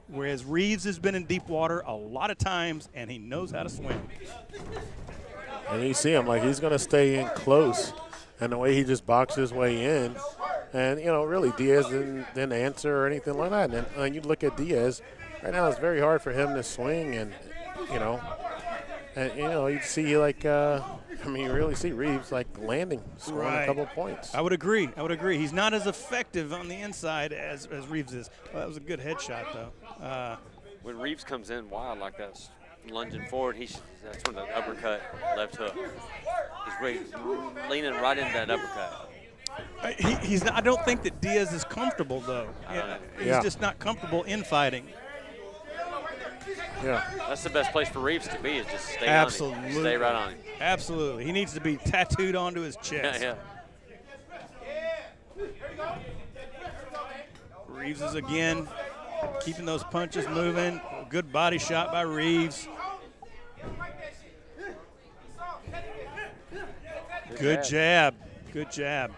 Whereas Reeves has been in deep water a lot of times, and he knows how to swim. And you see him, he's going to stay in close. And the way he just boxed his way in, and, really Diaz didn't answer or anything like that. And you look at Diaz, right now it's very hard for him to swing. And you see you really see Reeves landing, scoring a couple points. I would agree. He's not as effective on the inside as Reeves is. Well, that was a good headshot, though. When Reeves comes in wild like that, lunging forward, that's when the uppercut, left hook. He's leaning right into that uppercut. I don't think that Diaz is comfortable, though. He's just not comfortable in fighting. Yeah. That's the best place for Reeves to be, is just stay Absolutely. on him. Stay right on him. Absolutely. He needs to be tattooed onto his chest. Yeah. Reeves is again keeping those punches moving. Good body shot by Reeves. Good jab. Good jab.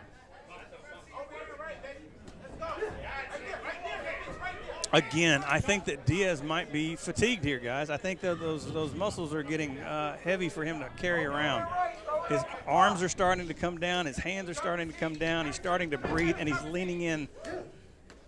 Again, I think that Diaz might be fatigued here, guys. I think that those muscles are getting heavy for him to carry around. His arms are starting to come down. His hands are starting to come down. He's starting to breathe, and he's leaning in